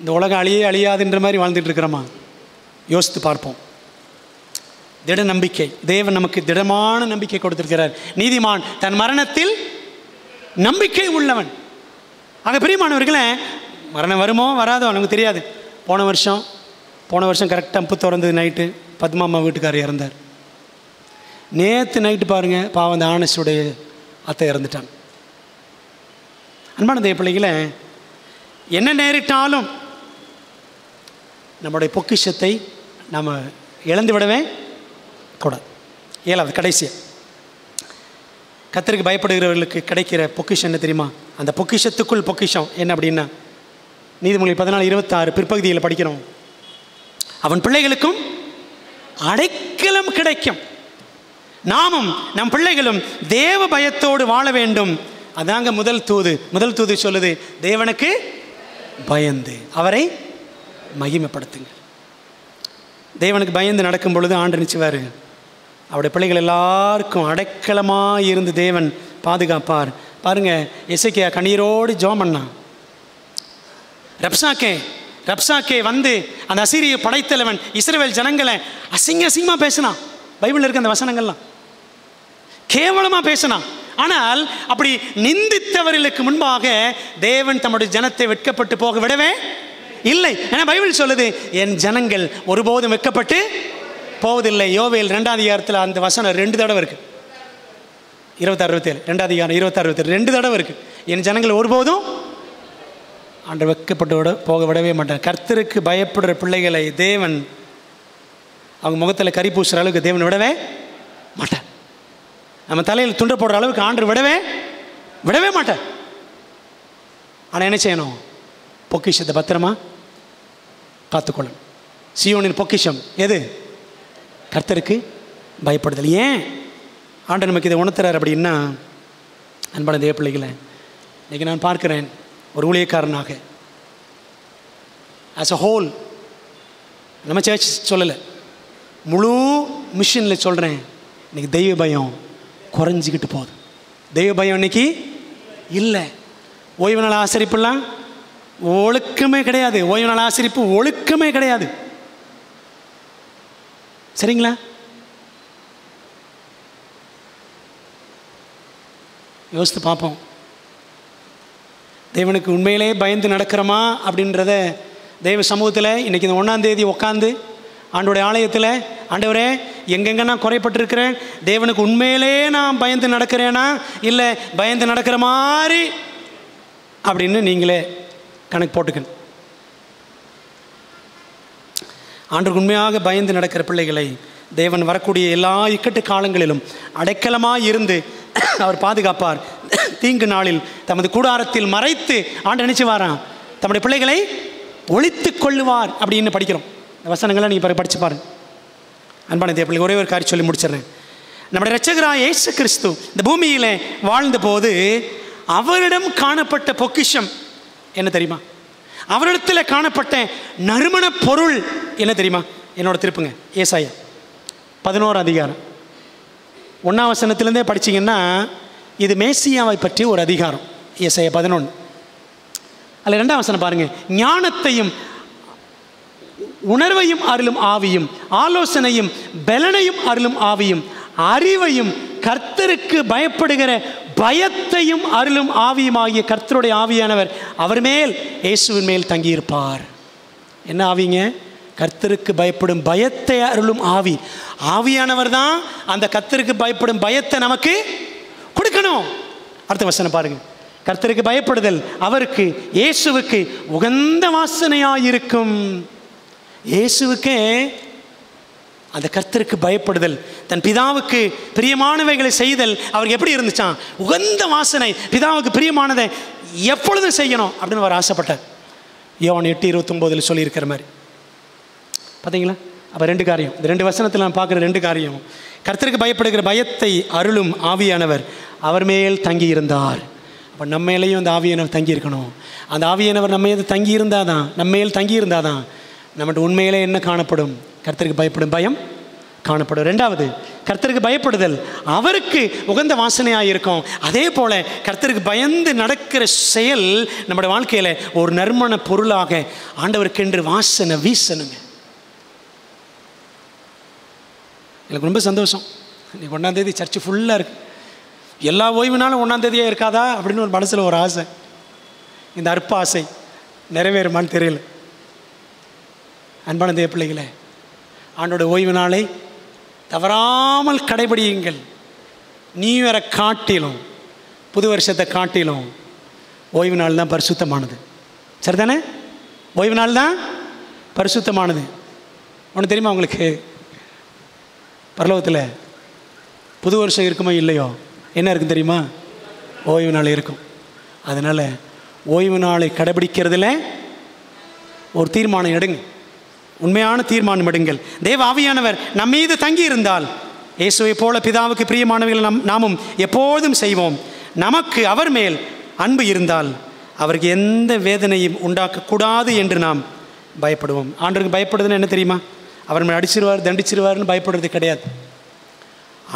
இந்த உலகம் அழியாதுன்ற மாதிரி வாழ்ந்துட்டு இருக்கிறோமா? யோசித்து பார்ப்போம். திட நம்பிக்கை. தேவன் நமக்கு திடமான நம்பிக்கை கொடுத்திருக்கிறார். நீதிமான் தன் மரணத்தில் நம்பிக்கை உள்ளவன். ஆக பிரியமானவர்களே, மரணம் வருமோ வராதோ நமக்கு தெரியாது. போன வருஷம் கரெக்டாக 31 நைட்டு பத்மாமா வீட்டுக்காரர் இறந்தார். நேற்று நைட்டு பாருங்கள், பாவம் அந்த ஆனஸ்டுடைய அத்தை இறந்துட்டாங்க. அன்பான தேவ பிள்ளைகளை, என்ன நேரிட்டாலும் நம்முடைய பொக்கிஷத்தை நம்ம இழந்து விடவே கூடாது. 7வது, கடைசியாக, கர்த்தருக்கு பயப்படுகிறவர்களுக்கு கிடைக்கிற பொக்கிஷம் என்ன தெரியுமா? அந்த பொக்கிஷத்துக்குள் பொக்கிஷம் என்ன அப்படின்னா, நீதிமொழிகள் 14:26 பிற்பகுதியில் படிக்கிறோம். அவன் பிள்ளைகளுக்கும் அடைக்கலம் கிடைக்கும். நாமும் நம் பிள்ளைகளும் தேவ பயத்தோடு வாழ வேண்டும். அதாங்க முதல் தூது சொல்லுது, தேவனுக்கு பயந்து அவரை மகிமைப்படுத்துங்க. தேவனுக்கு பயந்து நடக்கும் பொழுது ஆண்டு நிச்சயவார் அவருடைய பிள்ளைகள் எல்லாருக்கும் அடைக்கலமாக இருந்து தேவன் பாதுகாப்பார். பாருங்க, எசேக்கியா கண்ணீரோடு ஜெபம் பண்ணான். ரப்சாக்கே வந்து அந்த அசீரிய படைத்தலைவன் இஸ்ரவேல் ஜனங்களை அசிங்கமாக பேசினான். பைபிளில் இருக்க அந்த வசனங்கள்லாம் கேவலமாக பேசினான். ஆனால் அப்படி நிந்தித்தவர்களுக்கு முன்பாக தேவன் தம்முடைய ஜனத்தை வெட்கப்பட்டு போக விடவே இல்லை. ஏன்னா பைபிள் சொல்லுது, என் ஜனங்கள் ஒருபோதும் வெட்கப்பட்டு போவதில்லை. யோவேல் 2ஆம் அதிகாரத்தில் அந்த வசனம் 2 தடவை இருக்கு. 26-27 2ஆம் அதிகாரம் 26-27 2 தடவை இருக்கு. என் ஜனங்கள் ஒருபோதும். ஆண்டவர் வெட்கப்பட்டு போக விடவே மாட்டார். கர்த்தருக்கு பயப்படுற பிள்ளைகளை தேவன் அவங்க முகத்தில் கறி பூசுகிற அளவுக்கு தேவன் விடவே மாட்டார். நம்ம தலையில் துண்டை போடுற அளவுக்கு ஆண்டவர் விடவே மாட்டார். ஆனால் என்ன செய்யணும்? பொக்கிஷத்தை பத்திரமா காத்துக்கொள்ளணும். சீயோனின் பொக்கிஷம் எது? கர்த்தருக்கு பயப்படுதல். ஏன் ஆண்டவர் நமக்கு இதை உணர்த்துறார் அப்படின்னா, அன்பான தேவ பிள்ளைகளை, இன்றைக்கி நான் பார்க்கிறேன் ஒரு ஊழியக்காரனாக ஆஸ் அ ஹோல், நம்ம சர்ச் சொல்லலை, முழு மிஷனில் சொல்கிறேன், இன்றைக்கி தெய்வ பயம் குறைஞ்சிக்கிட்டு போகுது. தெய்வ பயம் இன்னைக்கு இல்லை. ஓய்வு நாள் ஆசரிப்புலாம் ஒழுக்கமே கிடையாது. ஓய்வு நாள் ஆசரிப்பு ஒழுக்கமே கிடையாது. சரிங்களா? யோசித்து பார்ப்போம். தேவனுக்கு உண்மையிலே பயந்து நடக்கிறோமா அப்படின்றத தெய்வ சமூகத்தில் இன்றைக்கி இந்த 1ஆம் தேதி உட்காந்து ஆண்டோடைய ஆலயத்தில், ஆண்டவரே எங்கெங்க நான் குறைப்பட்டிருக்கிறேன், தேவனுக்கு உண்மையிலே நான் பயந்து நடக்கிறேனா இல்லை பயந்து நடக்கிற மாதிரி அப்படின்னு நீங்களே கணக்கு போட்டுக்கணும். ஆண்டவருக்கு உண்மையாக பயந்து நடக்கிற பிள்ளைகளை தேவன் வரக்கூடிய எல்லா இக்கட்டு காலங்களிலும் அடைக்கலமாக இருந்து அவர் பாதுகாப்பார். தீங்கு நாளில் தமது கூடாரத்தில் மறைத்து ஆண்டு நினைச்சு வாரான், தம்முடைய பிள்ளைகளை ஒழித்து கொள்ளுவார் அப்படின்னு படிக்கிறோம். இந்த வசனங்களை நீங்கள் படித்து பாருங்க. அன்பான தேவ பிள்ளை, ஒரே ஒரு காரியம் சொல்லி முடிச்சிடுறேன். நம்முடைய இரட்சகராகிய இயேசு கிறிஸ்து இந்த பூமியில் வாழ்ந்த போது அவரிடம் காணப்பட்ட பொக்கிஷம் என்ன தெரியுமா? அவரிடத்தில் காணப்பட்ட நறுமண பொருள் என்ன தெரியுமா? என்னோட திருப்புங்க, ஏசாயா 11 அதிகாரம் 1ஆம் வசனத்திலேருந்தே படிச்சிங்கன்னா இது மேசியாவை பற்றி ஒரு அதிகாரம். ஏசாயா 11 அதில் 2ஆம் வசனம் பாருங்கள். ஞானத்தையும் உணர்வையும் அருளும் ஆவியும், ஆலோசனையும் பலனையும் அருளும் ஆவியும், அறிவையும் கர்த்தருக்கு பயப்படுகிற பயத்தையும் அருளும் ஆவியும் ஆகிய கர்த்தருடைய ஆவியானவர் அவர் மேல், இயேசுவின் மேல் தங்கியிருப்பார். என்ன ஆவிங்க? கர்த்தருக்கு பயப்படும் பயத்தை அருளும் ஆவி. ஆவியானவர் தான் அந்த கர்த்தருக்கு பயப்படும் பயத்தை நமக்கு கொடுக்கணும். அடுத்த வசனம் பாருங்க. கர்த்தருக்கு பயப்படுதல் அவருக்கு, இயேசுவுக்கு உகந்த வாசனையாயிருக்கும். இயேசுவுக்கே அந்த கர்த்தருக்கு பயப்படுதல், தன் பிதாவுக்கு பிரியமானவைகளை செய்தல் அவருக்கு எப்படி இருந்துச்சான்? உகந்த வாசனை. பிதாவுக்கு பிரியமானதை எப்பொழுதும் செய்யணும் அப்படின்னு அவர் ஆசைப்பட்டார். யோவான் 8:29 சொல்லியிருக்கிற மாதிரி பார்த்தீங்களா? அப்போ 2 காரியம், இந்த 2 வசனத்தில் நான் பார்க்குற 2 காரியம். கர்த்தருக்கு பயப்படுகிற பயத்தை அருளும் ஆவியானவர் அவர் மேல் தங்கி இருந்தார். அப்போ நம்ம மேலேயும் அந்த ஆவியானவர் தங்கி இருக்கணும். அந்த ஆவியானவர் நம்ம மேல் தங்கி இருந்தாதான், நம்ம மேல் தங்கி இருந்தாதான் நம்மகிட்ட உண்மையிலே என்ன காணப்படும்? கர்த்தருக்கு பயப்படும் பயம் காணப்படும். 2வது, கர்த்தருக்கு பயப்படுதல் அவருக்கு உகந்த வாசனையாக இருக்கும். அதே போல் கர்த்தருக்கு பயந்து நடக்கிற செயல் நம்முடைய வாழ்க்கையில் ஒரு நறுமண பொருளாக ஆண்டவருக்கென்று வாசனை வீசணுங்க. எனக்கு ரொம்ப சந்தோஷம். இன்னைக்கு 1ஆம் தேதி சர்ச்சு ஃபுல்லாக இருக்குது. எல்லா ஓய்வு நாளும் 1ஆம் தேதியாக இருக்காதா அப்படின்னு ஒரு மனசில் ஒரு ஆசை. இந்த அற்ப ஆசை நிறைவேறுமான்னு தெரியல. அன்பான தேவ பிள்ளைகளே, ஆண்டோட ஓய்வு நாளை தவறாமல் கடைபிடியுங்கள். நியூ இயரை காட்டிலும் புது வருஷத்தை காட்டிலும் ஓய்வு நாள் தான் பரிசுத்தமானது. சரிதானே? ஓய்வு நாள் தான் பரிசுத்தமானது. ஒன்று தெரியுமா உங்களுக்கு? பரலோகத்தில் புது வருஷம் இருக்குமோ இல்லையோ, என்ன இருக்கும் தெரியுமா? ஓய்வு நாள் இருக்கும். அதனால் ஓய்வு நாளை கடைபிடிக்கிறதுல ஒரு தீர்மானம் எடுங்க. உண்மையான தீர்மானம் எடுங்கள். தேவ ஆவியானவர் நம் மீது தங்கி இருந்தால் இயேசுவை போல பிதாவுக்கு பிரியமானவர்கள் நாமும் எப்போதும் செய்வோம். நமக்கு அவர் மேல் அன்பு இருந்தால் அவருக்கு எந்த வேதனையும் உண்டாக்கக்கூடாது என்று நாம் பயப்படுவோம். ஆண்டவருக்கு பயப்படுதுன்னு என்ன தெரியுமா? அவர் மேல் அடிச்சிருவார், தண்டிச்சிருவார்னு பயப்படுறது கிடையாது.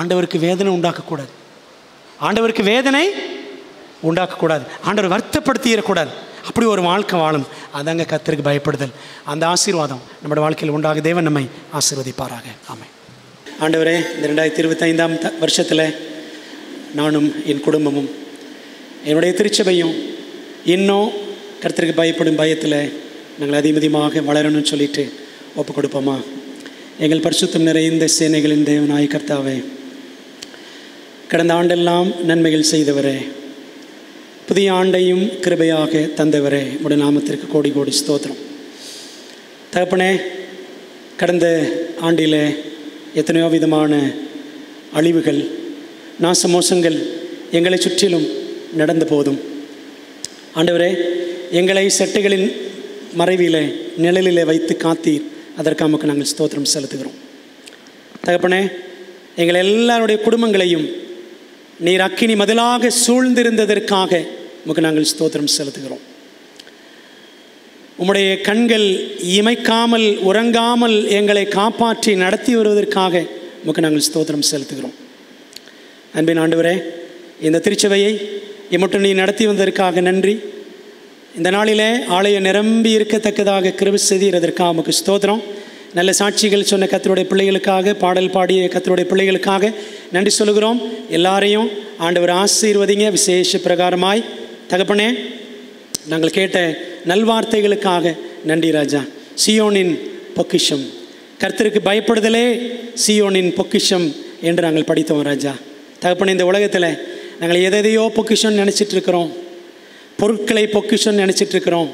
ஆண்டவருக்கு வேதனை உண்டாக்கக்கூடாது. ஆண்டவருக்கு வேதனை உண்டாக்கக்கூடாது. ஆண்டவர் வருத்தப்படுத்திடக்கூடாது. அப்படி ஒரு வாழ்க்கை வாழும். அதாங்க கர்த்தருக்கு பயப்படுதல். அந்த ஆசீர்வாதம் நம்முடைய வாழ்க்கையில் உண்டாக தேவன் நம்மை ஆசீர்வதிப்பாராக. ஆமென். ஆண்டவரே, இந்த 2025ஆம் வருஷத்தில் நானும் என் குடும்பமும் என்னுடைய திருச்சபையும் இன்னும் கர்த்தருக்கு பயப்படும் பயத்தில் நாங்கள் அதிகமாக வளரணும்னு சொல்லிட்டு ஒப்பு கொடுப்போமா? எங்கள் பரிசுத்தம் நிறைந்த சேனைகளின் தேவனாய் கர்த்தாவே, கடந்த ஆண்டெல்லாம் நன்மைகள் செய்தவரே, புதிய ஆண்டையும் கிருபையாக தந்தவரே, உடைய நாமத்திற்கு கோடி கோடி ஸ்தோத்திரம். தகப்பனே, கடந்த ஆண்டில் எத்தனையோ விதமான அழிவுகள், நாசமோசங்கள் எங்களை சுற்றிலும் நடந்த போதும் ஆண்டவரே, எங்களை செட்டைகளின் மறைவிலே நிழலிலே வைத்து காத்தீர். அதற்கு நமக்கு நாங்கள் ஸ்தோத்திரம் செலுத்துகிறோம். தகப்பனே, எங்கள் எல்லாருடைய குடும்பங்களையும் நீர் அக்கினி மதிலாக சூழ்ந்திருந்ததற்காக உமக்கு நாங்கள் ஸ்தோத்திரம் செலுத்துகிறோம். உம்முடைய கண்கள் இமைக்காமல் உறங்காமல் எங்களை காப்பாற்றி நடத்தி வருவதற்காக உமக்கு நாங்கள் ஸ்தோத்திரம் செலுத்துகிறோம். அன்பின் ஆண்டவரே, இந்த திருச்சபையை இம்மட்டும் நீ நடத்தி வந்ததற்காக நன்றி. இந்த நாளிலே ஆலயம் நிரம்பி இருக்கத்தக்கதாக கிருபை செய்ததற்காக உமக்கு ஸ்தோத்திரம். நல்ல சாட்சிகள் சொன்ன கர்த்தருடைய பிள்ளைகளுக்காக, பாடல் பாடிய கர்த்தருடைய பிள்ளைகளுக்காக நன்றி சொல்கிறோம். எல்லாரையும் ஆண்டவர் ஆசீர்வதிங்க விசேஷ பிரகாரமாய். தகப்பனே, நாங்கள் கேட்ட நல்வார்த்தைகளுக்காக நன்றி ராஜா. சீயோனின் பொக்கிஷம், கர்த்தருக்கு பயப்படுதலே சீயோனின் பொக்கிஷம் என்று நாங்கள் படித்தோம் ராஜா. தகப்பனே, இந்த உலகத்தில் நாங்கள் எதையோ பொக்கிஷம் நினச்சிட்ருக்கிறோம். பொருட்களை பொக்கிஷம் நினச்சிட்ருக்கிறோம்.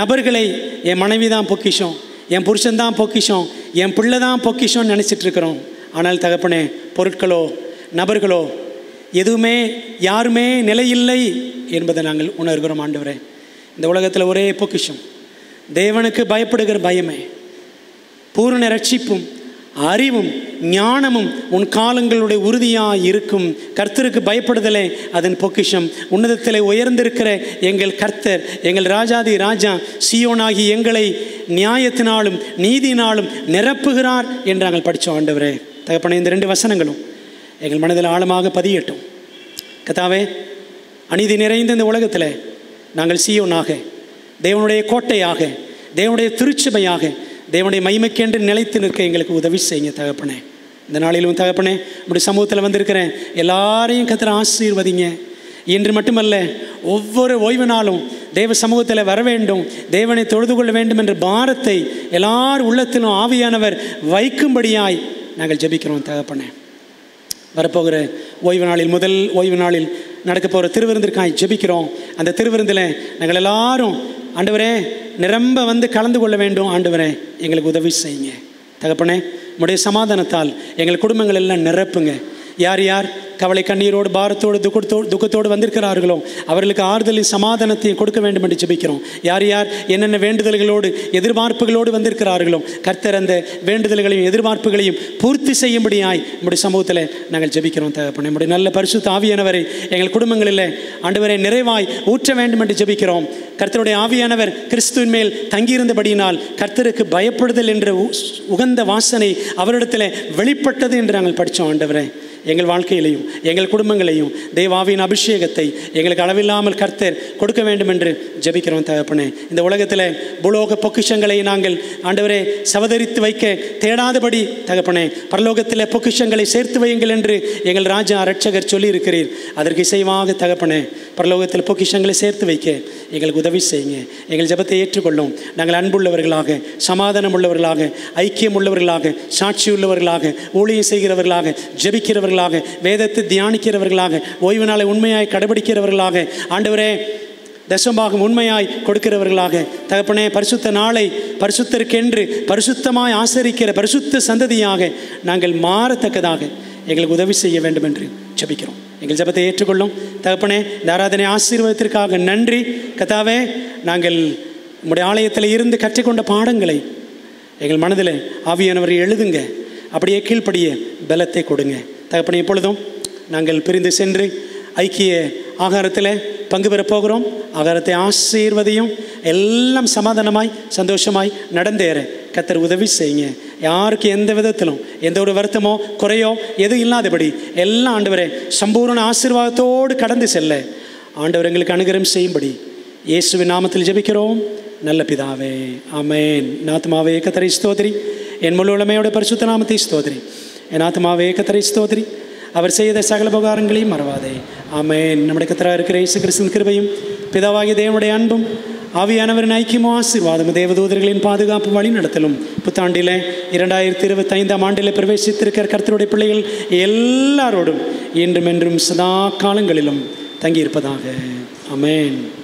நபர்களை, என் மனைவி தான் பொக்கிஷம், என் புருஷன்தான் பொக்கிஷம், என் பிள்ளை தான் பொக்கிஷம் நினச்சிட்ருக்கிறோம். ஆனால் தகப்பனே, பொருட்களோ நபர்களோ எதுவுமே யாருமே நிலையில்லை என்பதை நாங்கள் உணர்கிறோம். ஆண்டவரே, இந்த உலகத்தில் ஒரே பொக்கிஷம் தேவனுக்கு பயப்படுகிற பயமே, பூரண ரட்சிப்பும் அறிவும் ஞானமும் உன் காலங்களுடைய உறுதியாக இருக்கும். கர்த்தருக்கு பயப்படுதலே அதன் பொக்கிஷம். உன்னதத்திலே உயர்ந்திருக்கிற எங்கள் கர்த்தர், எங்கள் ராஜாதி ராஜா சீயோனாகி எங்களை நியாயத்தினாலும் நீதியினாலும் நிரப்புகிறார் என்று நாங்கள் படித்தோம். ஆண்டவரே, தகப்பனே, இந்த 2 வசனங்களும் எங்கள் மனதில் ஆழமாக பதியட்டும். கர்த்தாவே, அநீதி நிறைந்த இந்த உலகத்தில் நாங்கள் சீயோனாக, தேவனுடைய கோட்டையாக, தேவனுடைய திருச்சபையாக, தேவனுடைய மகிமைக்கென்று நிலைத்து நிற்க எங்களுக்கு உதவி செய்யுங்க தகப்பனே. இந்த நாளிலும் தகப்பனே, நம்முடைய சமூகத்தில் வந்திருக்கிறேன் எல்லாரையும் கர்த்தர் ஆசீர்வதிங்க. இன்று மட்டுமல்ல, ஒவ்வொரு ஓய்வு நாளும் தேவ சமூகத்தில் வர வேண்டும், தேவனை தொழுது கொள்ள வேண்டும் என்ற பாரத்தை எல்லார் உள்ளத்திலும் ஆவியானவர் வைக்கும்படியாய் நாங்கள் ஜெபிக்கிறோம் தகப்பனே. வரப்போகிற ஓய்வு நாளில், முதல் ஓய்வு நாளில் நடக்க போகிற திருவிருந்திற்காய் ஜெபிக்கிறோம். அந்த திருவிருந்தில் நாங்கள் எல்லாரும் ஆண்டவரே நிரம்ப வந்து கலந்து கொள்ள வேண்டும். ஆண்டவரே, எங்களுக்கு உதவி செய்யுங்க தகப்பனே. உம்முடைய சமாதானத்தால் எங்கள் குடும்பங்கள் எல்லாம் நிரப்புங்க. யார் யார் கவலை கண்ணீரோடு பாரத்தோடு துக்கத்தோடு வந்திருக்கிறார்களோ அவர்களுக்கு ஆறுதலின் சமாதானத்தையும் கொடுக்க வேண்டும் என்று ஜெபிக்கிறோம். யார் யார் என்னென்ன வேண்டுதல்களோடு எதிர்பார்ப்புகளோடு வந்திருக்கிறார்களோ கர்த்தர் அந்த வேண்டுதல்களையும் எதிர்பார்ப்புகளையும் பூர்த்தி செய்யும்படியாய் நம்முடைய சமூகத்தில் நாங்கள் ஜெபிக்கிறோம் தகப்பனே. நம்முடைய நல்ல பரிசுத்த ஆவியானவரை எங்கள் குடும்பங்களில் ஆண்டவரை நிறைவாய் ஊற்ற வேண்டும் என்று ஜெபிக்கிறோம். கர்த்தருடைய ஆவியானவர் கிறிஸ்துவின் மேல் தங்கியிருந்தபடியினால் கர்த்தருக்கு பயப்படுதல் என்ற உகந்த வாசனை அவரிடத்தில் வெளிப்பட்டது என்று நாங்கள் படித்தோம். ஆண்டவரே, எங்கள் வாழ்க்கையிலையும் எங்கள் குடும்பங்களையும் தேவாவின் அபிஷேகத்தை எங்களுக்கு அளவில்லாமல் கர்த்தர் கொடுக்க வேண்டும் என்று ஜெபிக்கிறோம் தகப்பனே. இந்த உலகத்தில் பூலோக பொக்கிஷங்களை நாங்கள் ஆண்டவரே சவதரித்து வைக்க தேடாதபடி தகப்பனே, பரலோகத்தில் பொக்கிஷங்களை சேர்த்து வையுங்கள் என்று எங்கள் ராஜா ரட்சகர் சொல்லியிருக்கிறீர். அதற்கு இசைவாக தகப்பனே, பரலோகத்தில் பொக்கிஷங்களை சேர்த்து வைக்க எங்களுக்கு உதவி செய்யுங்க. எங்கள் ஜெபத்தை ஏற்றுக்கொள்ளும். நாங்கள் அன்புள்ளவர்களாக, சமாதானம் உள்ளவர்களாக, ஐக்கியம் உள்ளவர்களாக, சாட்சி உள்ளவர்களாக, ஊழியம் செய்கிறவர்களாக, ஜெபிக்கிறவர்களாக, வேதத்தை தியானிக்கிறவர்களாக, ஓய்வு நாளை உண்மையாய் கடைபிடிக்கிறவர்களாக, ஆண்டவரே தசமபாகம் உண்மையாய் கொடுக்கிறவர்களாக தகப்பனே, பரிசுத்த நாளை பரிசுத்தருக்கென்று பரிசுத்தமாய் ஆசரிக்கிற பரிசுத்த சந்ததியாக நாங்கள் மாறத்தக்கதாக எங்களுக்கு உதவி செய்ய வேண்டும் என்று ஜெபிக்கிறோம். எங்கள் ஜெபத்தை ஏற்றுக்கொள்ளும் தகப்பனே. இந்த ஆராதனை ஆசீர்வாதத்திற்காக நன்றி கர்த்தாவே. நாங்கள் உம்முடைய ஆலயத்தில் இருந்து கற்றுக்கொண்ட பாடங்களை எங்கள் மனதில் ஆவியானவர் எழுதுங்க. அப்படியே கீழ்ப்படிய பலத்தை கொடுங்க தகப்பனே. எப்பொழுதும் நாங்கள் பிரிந்து சென்று ஐக்கிய ஆகாரத்தில் பங்கு பெறப் போகிறோம். ஆகாரத்தை ஆசீர்வதியும். எல்லாம் சமாதானமாய் சந்தோஷமாய் நடந்தேற கர்த்தர் உதவி செய்யுங்க. யாருக்கு எந்த விதத்திலும் எந்த ஒரு வருத்தமோ குறையோ எதுவும் இல்லாதபடி எல்லாம் ஆண்டவரே சம்பூர்ண ஆசீர்வாதத்தோடு கடந்து செல்ல ஆண்டவர் எங்களுக்கு அனுகிரகம் செய்யும்படி இயேசுவின் நாமத்தில் ஜெபிக்கிறோம் நல்ல பிதாவே, ஆமென். என் ஆத்துமாவே கர்த்தரை ஸ்தோத்திரி, என் முழு உளமையோட பரிசுத்த நாமத்தை ஸ்தோத்திரி. என் ஆத்துமாவே கர்த்தரை ஸ்தோத்திரி, அவர் செய்த சகல உபகாரங்களையும் மறவாதே, ஆமென். நம்முடைய கர்த்தராக இருக்கிற இயேசு கிறிஸ்துவின் கிருபையும் பிதாவாகிய தேவனுடைய அன்பும் ஆவியானவரின் ஐக்கியமும் ஆசீர்வாதமும் தேவதூதர்களின் பாதுகாப்பு வழி நடத்தலும் புத்தாண்டில் 2025ஆம் ஆண்டில் பிரவேசித்திருக்கிற கர்த்தருடைய பிள்ளைகள் எல்லாரோடும் இன்றும் என்றும் சதா காலங்களிலும் தங்கியிருப்பதாக. ஆமென்.